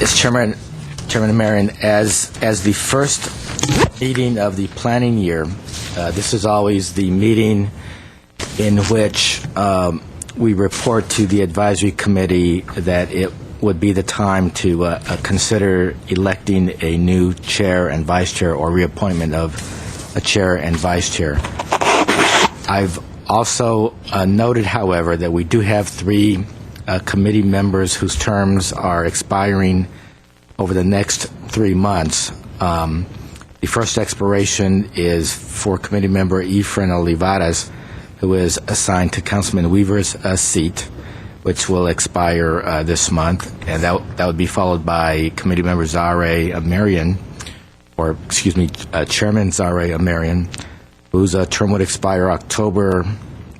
[SPEAKER 4] Yes, Chairman and Mayor, and as the first meeting of the planning year, this is always the meeting in which we report to the advisory committee that it would be the time to consider electing a new chair and vice chair, or reappointment of a chair and vice chair. I've also noted, however, that we do have 3 committee members whose terms are expiring over the next 3 months. The first expiration is for committee member Efrain Olivares, who is assigned to Councilman Weaver's seat, which will expire this month, and that would be followed by committee member Zare Amarian, Chairman Zare Amarian, whose term would expire October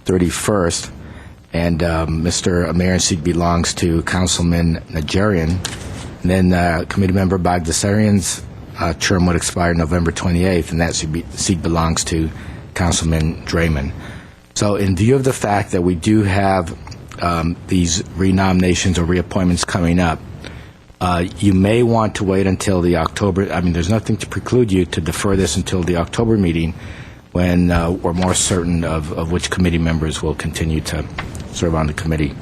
[SPEAKER 4] 31st, and Mr. Amarian's seat belongs to Councilman Najarian. And then committee member Bagdasarian's term would expire November 28th, and that seat belongs to Councilman Draymond. So in view of the fact that we do have these renominations or reappointments coming up, you may want to wait until the October, there's nothing to preclude you to defer this until the October meeting, when we're more certain of which committee members will continue to serve on the committee.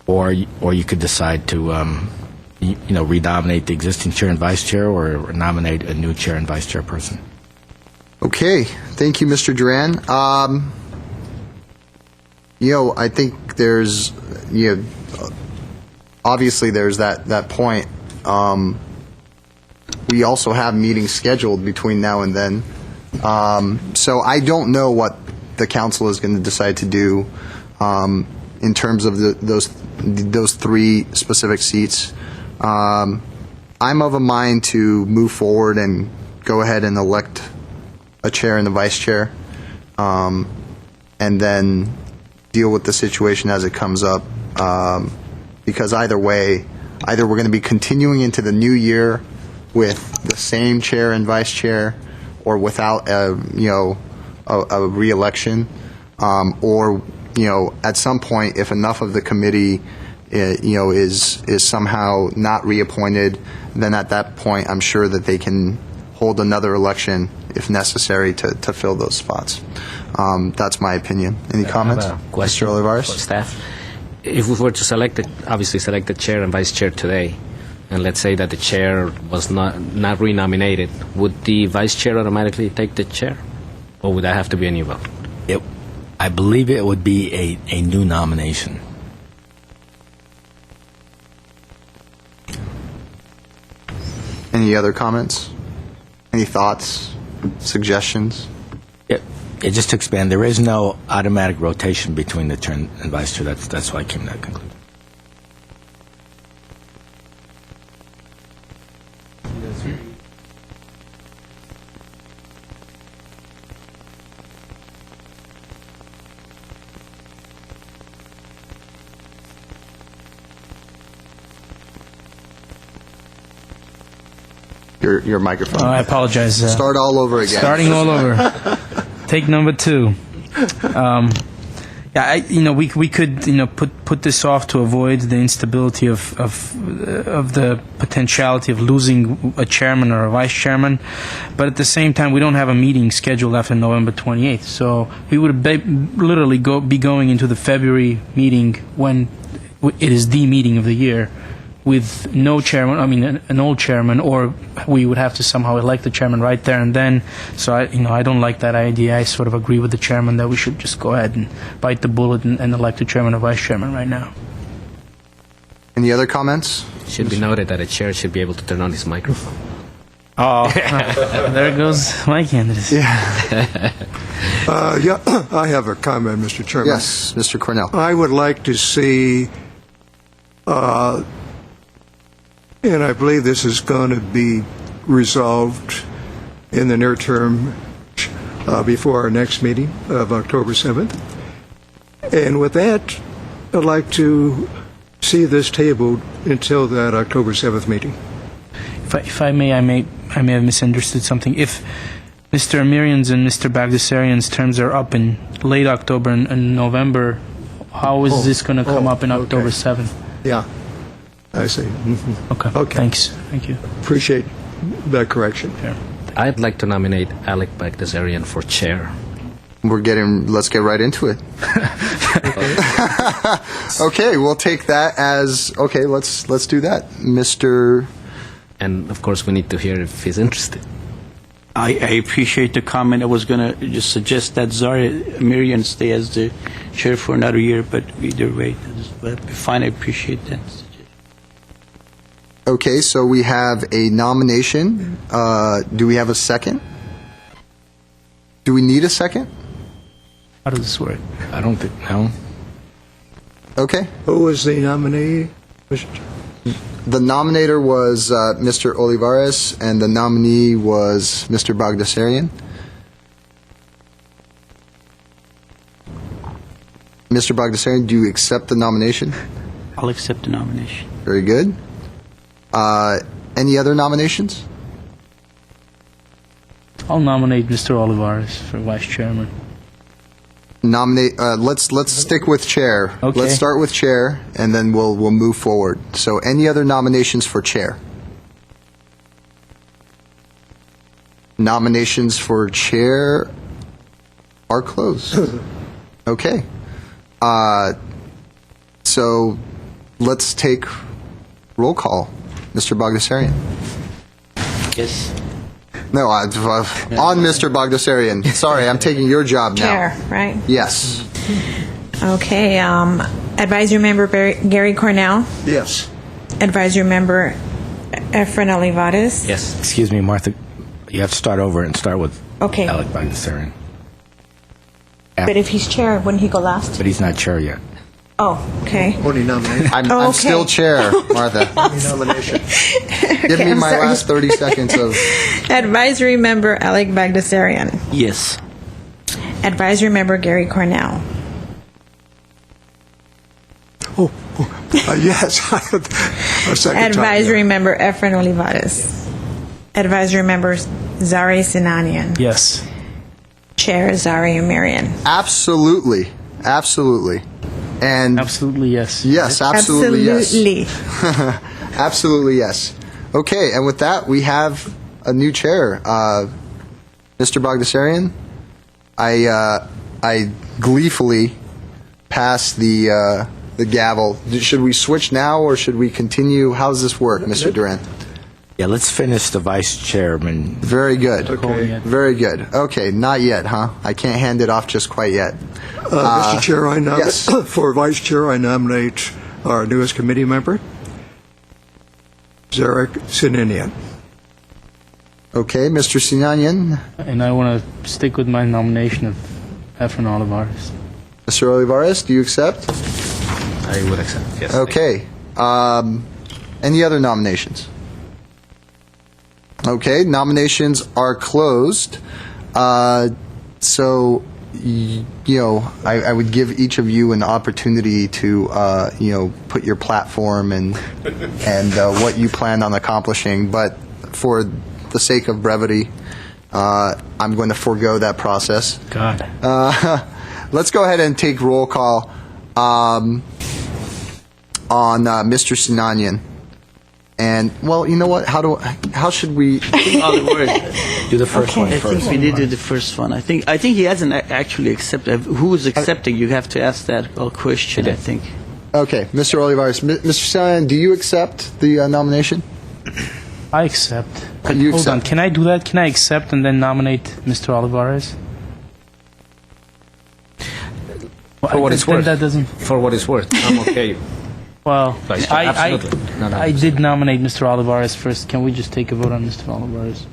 [SPEAKER 4] Or you could decide to renominate the existing chair and vice chair, or nominate a new chair and vice chair person.
[SPEAKER 1] Okay, thank you, Mr. Duran. I think there's, obviously there's that point. We also have meetings scheduled between now and then. So I don't know what the council is going to decide to do in terms of those 3 specific seats. I'm of a mind to move forward and go ahead and elect a chair and a vice chair, and then deal with the situation as it comes up, because either way, either we're going to be continuing into the new year with the same chair and vice chair, or without a re-election, or at some point, if enough of the committee is somehow not reappointed, then at that point I'm sure that they can hold another election if necessary to fill those spots. That's my opinion. Any comments?
[SPEAKER 5] I have a question
[SPEAKER 1] Mr. Olivares?
[SPEAKER 5] for staff. If we were to select the chair and vice chair today, and let's say that the chair was not renominated, would the vice chair automatically take the chair, or would that have to be a new vote?
[SPEAKER 4] I believe it would be a new nomination.
[SPEAKER 1] Any other comments? Any thoughts? Suggestions?
[SPEAKER 4] Just to expand, there is no automatic rotation between the chair and vice chair. That's why I came to that conclusion.
[SPEAKER 1] Your microphone.
[SPEAKER 8] I apologize.
[SPEAKER 1] Start all over again.
[SPEAKER 8] Starting all over. Take number 2. We could put this off to avoid the instability of the potentiality of losing a chairman or a vice chairman, but at the same time we don't have a meeting scheduled after November 28th, so we would literally be going into the February meeting when it is the meeting of the year, with no chairman, I mean, an old chairman, or we would have to somehow elect the chairman right there and then. So I don't like that idea. I sort of agree with the chairman that we should just go ahead and bite the bullet and elect the chairman or vice chairman right now.
[SPEAKER 1] Any other comments?
[SPEAKER 5] Should be noted that a chair should be able to turn on his microphone.
[SPEAKER 8] Oh, there goes my candidacy.
[SPEAKER 3] Yeah, I have a comment, Mr. Chairman.
[SPEAKER 1] Yes, Mr. Cornell.
[SPEAKER 3] I would like to see, and I believe this is going to be resolved in the near term before our next meeting of October 7th. And with that, I'd like to see this tabled until that October 7th meeting.
[SPEAKER 8] If I may, I may have misunderstood something. If Mr. Amirian's and Mr. Bagdasarian's terms are up in late October and November, how is this going to come up in October 7th?
[SPEAKER 3] Yeah, I see.
[SPEAKER 8] Okay. Thanks. Thank you.
[SPEAKER 3] Appreciate that correction.
[SPEAKER 8] Yeah.
[SPEAKER 5] I'd like to nominate Alec Bagdasarian for chair.
[SPEAKER 1] Let's get right into it. Okay, we'll take that as, okay, let's do that. Mr.
[SPEAKER 5] And of course, we need to hear if he's interested.
[SPEAKER 7] I appreciate the comment. I was going to just suggest that Zari Miriam stay as the chair for another year, but either way, that'd be fine. I appreciate that suggestion.
[SPEAKER 1] Okay, so we have a nomination. Do we have a second? Do we need a second?
[SPEAKER 8] How does this work?
[SPEAKER 4] I don't think, no.
[SPEAKER 1] Okay.
[SPEAKER 3] Who was the nominee, Mr. Chairman?
[SPEAKER 1] The nominator was Mr. Olivares, and the nominee was Mr. Bagdasarian. Mr. Bagdasarian, do you accept the nomination?
[SPEAKER 7] I'll accept the nomination.
[SPEAKER 1] Very good. Any other nominations?
[SPEAKER 8] I'll nominate Mr. Olivares for vice chairman.
[SPEAKER 1] Nominate. Let's stick with chair.
[SPEAKER 8] Okay.
[SPEAKER 1] Let's start with chair, and then we'll move forward. So, any other nominations for chair? Nominations for chair are closed. Okay. So, let's take roll call. Mr. Bagdasarian.
[SPEAKER 7] Yes.
[SPEAKER 1] No, on Mr. Bagdasarian. Sorry, I'm taking your job now.
[SPEAKER 2] Chair, right?
[SPEAKER 1] Yes.
[SPEAKER 2] Okay. Advisory member Gary Cornell.
[SPEAKER 3] Yes.
[SPEAKER 2] Advisory member Efren Olivares.
[SPEAKER 5] Yes.
[SPEAKER 4] Excuse me, Martha, you have to start over and start with
[SPEAKER 2] Okay.
[SPEAKER 4] Alec Bagdasarian.
[SPEAKER 2] But if he's chair, wouldn't he go last?
[SPEAKER 4] But he's not chair yet.
[SPEAKER 2] Oh, okay.
[SPEAKER 3] Only nomination.
[SPEAKER 1] I'm
[SPEAKER 2] Okay.
[SPEAKER 1] still chair, Martha.
[SPEAKER 3] Only nomination.
[SPEAKER 1] Give me
[SPEAKER 2] I'm
[SPEAKER 1] my
[SPEAKER 2] sorry.
[SPEAKER 1] last 30 seconds of...
[SPEAKER 2] Advisory member Alec Bagdasarian.
[SPEAKER 7] Yes.
[SPEAKER 2] Advisory member Gary Cornell.
[SPEAKER 3] Yes. A second
[SPEAKER 2] Advisory
[SPEAKER 3] time.
[SPEAKER 2] member Efren Olivares. Advisory member Zari Sinanian.
[SPEAKER 8] Yes.
[SPEAKER 2] Chair Zari Amirian.
[SPEAKER 1] Absolutely. Absolutely. And
[SPEAKER 8] Absolutely yes.
[SPEAKER 1] yes, absolutely,
[SPEAKER 2] Absolutely.
[SPEAKER 1] yes. Absolutely yes. Okay, and with that, we have a new chair. Mr. Bagdasarian, I gleefully pass the gavel. Should we switch now, or should we continue? How does this work, Mr. Duran?
[SPEAKER 4] Yeah, let's finish the vice chairman.
[SPEAKER 1] Very good.
[SPEAKER 3] Okay.
[SPEAKER 1] Very good. Okay, not yet, huh? I can't hand it off just quite yet.
[SPEAKER 3] Mr. Chair, I nominate,
[SPEAKER 1] yes.
[SPEAKER 3] for Vice Chair, I nominate our newest committee member, Zarek Sininian.
[SPEAKER 1] Okay, Mr. Sinanian.
[SPEAKER 8] And I want to stick with my nomination of Efren Olivares.
[SPEAKER 1] Mr. Olivares, do you accept?
[SPEAKER 5] I would accept, yes.
[SPEAKER 1] Okay. Any other nominations? Okay, nominations are closed. So, I would give each of you an opportunity to, put your platform and what you plan on accomplishing. But for the sake of brevity, I'm going to forego that process.
[SPEAKER 8] God.
[SPEAKER 1] Let's go ahead and take roll call on Mr. Sinanian. And, well, you know what? How should we...
[SPEAKER 7] All the words.
[SPEAKER 4] Do the first one
[SPEAKER 7] I
[SPEAKER 4] first.
[SPEAKER 7] think we did do the first one. I think he hasn't actually accepted. Who is accepting? You have to ask that question. I think.
[SPEAKER 1] Okay, Mr. Olivares. Mr. Salian, do you accept the nomination?
[SPEAKER 8] I accept.
[SPEAKER 1] You
[SPEAKER 8] Hold on.
[SPEAKER 1] accept.
[SPEAKER 8] Can I do that? Can I accept and then nominate Mr. Olivares?
[SPEAKER 5] For what it's worth.
[SPEAKER 8] That doesn't.
[SPEAKER 5] For what it's worth, I'm okay.
[SPEAKER 8] Well,
[SPEAKER 5] Vice Chair, absolutely. No, no,
[SPEAKER 8] I did nominate Mr. Olivares first. Can we just take a vote on Mr. Olivares?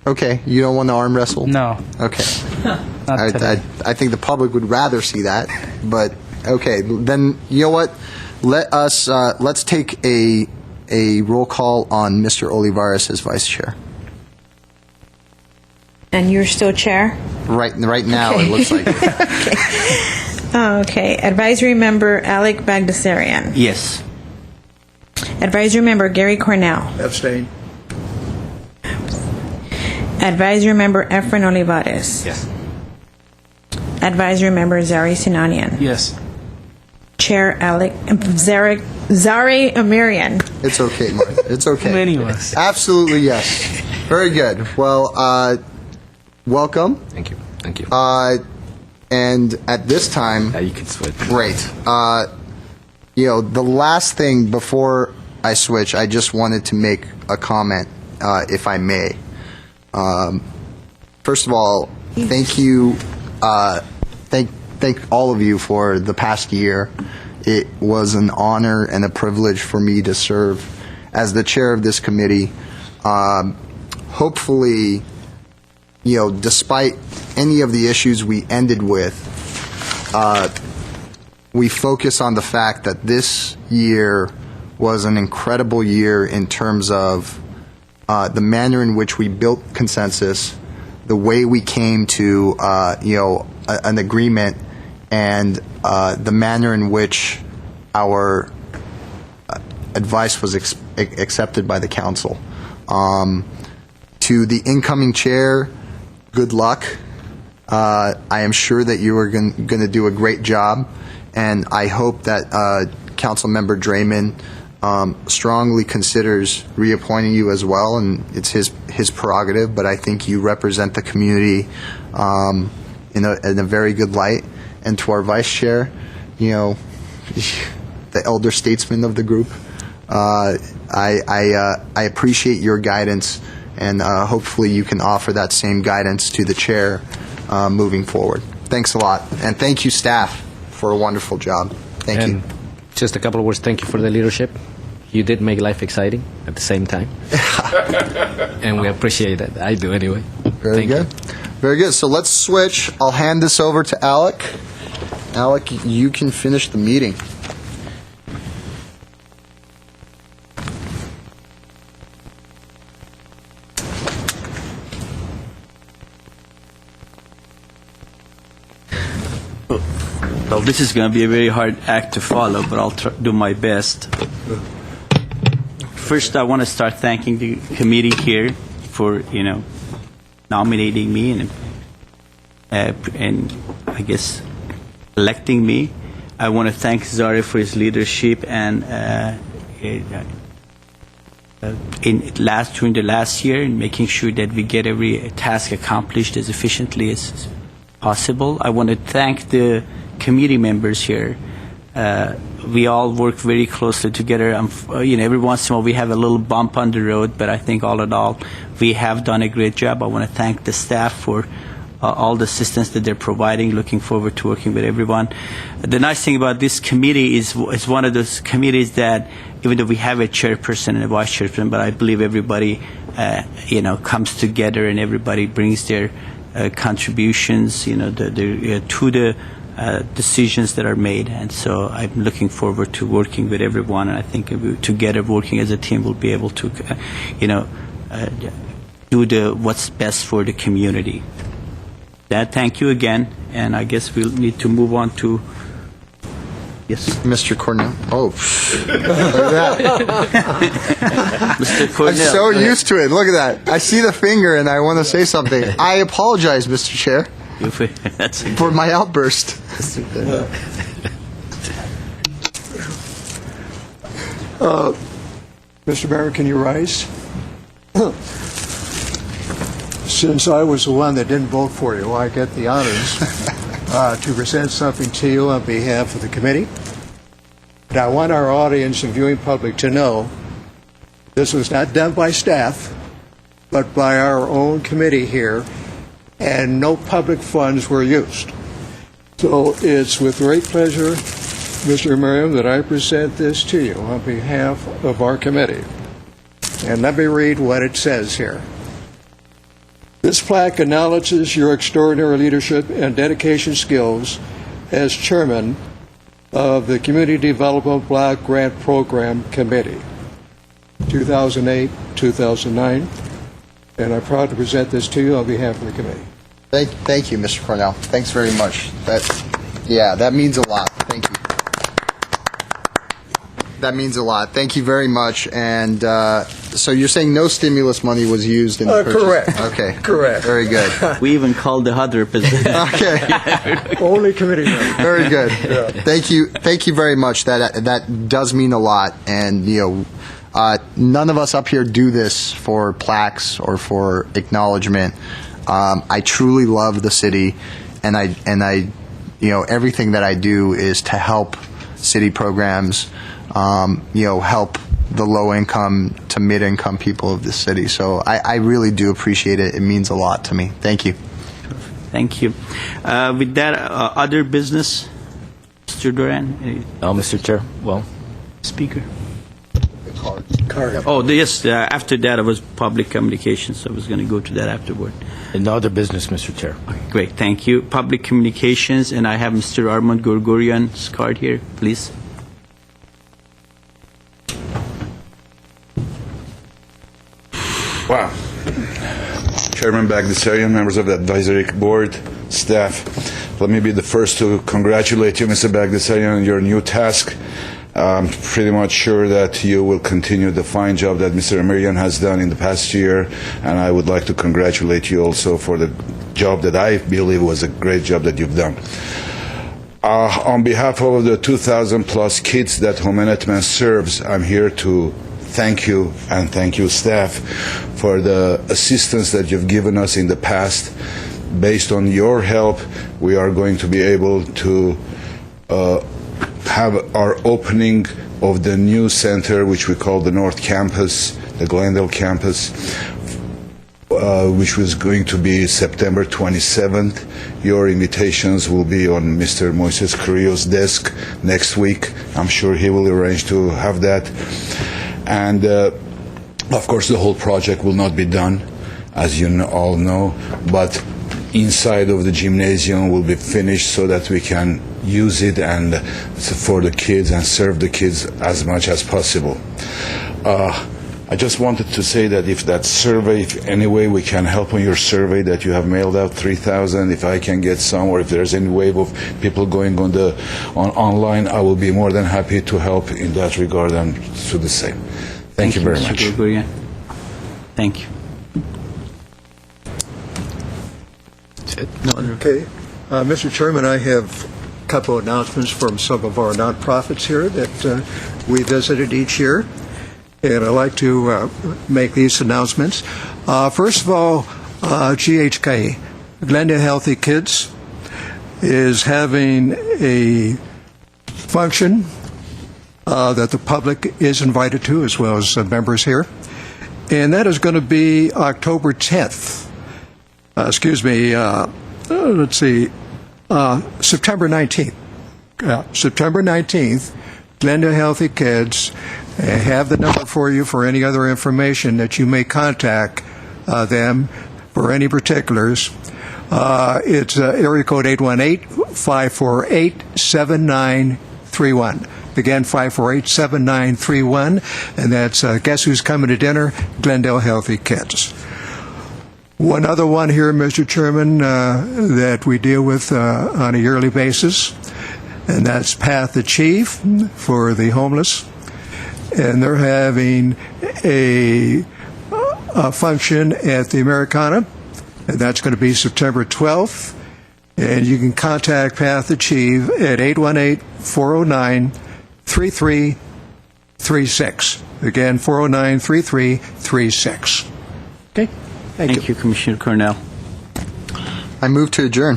[SPEAKER 1] Okay, you don't want to arm wrestle?
[SPEAKER 8] No,
[SPEAKER 1] Okay.
[SPEAKER 8] not today.
[SPEAKER 1] I think the public would rather see that, but okay, then you know what? Let's take a roll call on Mr. Olivares as vice chair.
[SPEAKER 2] And you're still chair?
[SPEAKER 1] Right now, it looks like.
[SPEAKER 2] Okay. Advisory member Alec Bagdasarian.
[SPEAKER 7] Yes.
[SPEAKER 2] Advisory member Gary Cornell.
[SPEAKER 3] Abstain.
[SPEAKER 2] Advisory member Efren Olivares.
[SPEAKER 5] Yes.
[SPEAKER 2] Advisory member Zari Sinanian.
[SPEAKER 8] Yes.
[SPEAKER 2] Chair Zari Amirian.
[SPEAKER 1] It's okay, Mark. It's okay.
[SPEAKER 8] Anyways.
[SPEAKER 1] Absolutely, yes. Very good. Well, welcome.
[SPEAKER 5] Thank you. Thank you.
[SPEAKER 1] And at this time,
[SPEAKER 5] Now you can switch.
[SPEAKER 1] great. The last thing before I switch, I just wanted to make a comment, if I may. First of all, thank you. Thank all of you for the past year. It was an honor and a privilege for me to serve as the chair of this committee. Hopefully, despite any of the issues we ended with, we focus on the fact that this year was an incredible year in terms of the manner in which we built consensus, the way we came to an agreement, and the manner in which our advice was accepted by the council. To the incoming chair, good luck. I am sure that you are going to do a great job, and I hope that Councilmember Draymond strongly considers reappointing you as well, and it's his prerogative, but I think you represent the community in a very good light. And to our vice chair, the elder statesman of the group, I appreciate your guidance, and hopefully you can offer that same guidance to the chair moving forward. Thanks a lot, and thank you, staff, for a wonderful job. Thank you.
[SPEAKER 5] Just a couple of words. Thank you for the leadership. You did make life exciting at the same time. And we appreciate that. I do anyway.
[SPEAKER 1] Very good. Very good. So let's switch. I'll hand this over to Alec. Alec, you can finish the meeting.
[SPEAKER 7] Well, this is going to be a very hard act to follow, but I'll do my best. First, I want to start thanking the committee here for, nominating me and I guess electing me. I want to thank Zari for his leadership and during the last year in making sure that we get every task accomplished as efficiently as possible. I want to thank the committee members here. We all work very closely together. Every once in a while we have a little bump on the road, but I think all in all we have done a great job. I want to thank the staff for all the assistance that they're providing. Looking forward to working with everyone. The nice thing about this committee is it's one of those committees that, even though we have a chairperson and a vice chairperson, but I believe everybody comes together and everybody brings their contributions to the decisions that are made. And so I'm looking forward to working with everyone, and I think together working as a team we'll be able to do what's best for the community. Thank you again, and I guess we'll need to move on to yes,
[SPEAKER 1] Mr. Cornell. Oh, look at that.
[SPEAKER 7] Mr. Cornell.
[SPEAKER 1] I'm so used to it. Look at that. I see the finger and I want to say something. I apologize, Mr. Chair, for my outburst.
[SPEAKER 3] Mr. Mayor, can you rise? Since I was the one that didn't vote for you, I get the honors to present something to you on behalf of the committee. And I want our audience and viewing public to know this was not done by staff, but by our own committee here, and no public funds were used. So it's with great pleasure, Mr. Merriam, that I present this to you on behalf of our committee. And let me read what it says here. This plaque acknowledges your extraordinary leadership and dedication skills as chairman of the Community Development Block Grant Program Committee, 2008-2009, and I'm proud to present this to you on behalf of the committee.
[SPEAKER 1] Thank you, Mr. Cornell. Thanks very much. That means a lot. Thank you. That means a lot. Thank you very much. And so you're saying no stimulus money was used in the purchase?
[SPEAKER 3] Correct.
[SPEAKER 1] Okay.
[SPEAKER 3] Correct.
[SPEAKER 1] Very good.
[SPEAKER 7] We even called the HUD representative.
[SPEAKER 1] Okay.
[SPEAKER 3] Only committee members.
[SPEAKER 1] Very good. Thank you. Thank you very much. That does mean a lot. And none of us up here do this for plaques or for acknowledgement. I truly love the city, and I everything that I do is to help city programs, help the low-income to mid-income people of the city. So I really do appreciate it. It means a lot to me. Thank you.
[SPEAKER 7] Thank you. With that, other business, Mr. Duran?
[SPEAKER 4] Mr. Chair, well,
[SPEAKER 7] Speaker?
[SPEAKER 3] Card.
[SPEAKER 7] Oh, yes, after that, it was public communications, so I was going to go to that afterward.
[SPEAKER 4] no other business, Mr. Chair.
[SPEAKER 7] Okay, great, thank you. Public communications, and I have Mr. Armand Gorgorian's card here, please.
[SPEAKER 11] Wow. Chairman Bagdasarian, members of the advisory board, staff, let me be the first to congratulate you, Mr. Bagdasarian, on your new task. I'm pretty much sure that you will continue the fine job that Mr. Amirian has done in the past year, and I would like to congratulate you also for the job that I believe was a great job that you've done. On behalf of the 2,000 plus kids that Homenetman serves, I'm here to thank you and thank you, staff, for the assistance that you've given us in the past. Based on your help, we are going to be able to have our opening of the new center, which we call the North Campus, the Glendale campus, which was going to be September 27th. Your invitations will be on Mr. Moises Carrillo's desk next week. I'm sure he will arrange to have that. And of course, the whole project will not be done, as you all know, but inside of the gymnasium will be finished so that we can use it and for the kids and serve the kids as much as possible. I just wanted to say that if that survey, if any way we can help on your survey that you have mailed out 3,000, if I can get some, or if there's any way of people going on online, I will be more than happy to help in that regard and do the same. Thank you very
[SPEAKER 7] Mr.
[SPEAKER 11] much.
[SPEAKER 7] Gorgorian. Thank you. No other.
[SPEAKER 3] Okay. Mr. Chairman, I have a couple of announcements from some of our nonprofits here that we visited each year, and I'd like to make these announcements. First of all, GHK, Glendale Healthy Kids, is having a function that the public is invited to, as well as members here, and that is going to be October 10th. September 19th. September 19th, Glendale Healthy Kids have the number for you for any other information that you may contact them for any particulars. It's area code 818-548-7931. Again, 548-7931, and that's Guess Who's Coming to Dinner, Glendale Healthy Kids. One other one here, Mr. Chairman, that we deal with on a yearly basis, and that's Path Achieve for the homeless. And they're having a function at the Americana, and that's going to be September 12th. And you can contact Path Achieve at 818-409-3336. Again, 409-3336. Okay?
[SPEAKER 7] Thank you, Commissioner Cornell.
[SPEAKER 1] I move to adjourn.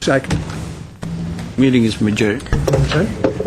[SPEAKER 3] Second.
[SPEAKER 7] Meeting is adjourned.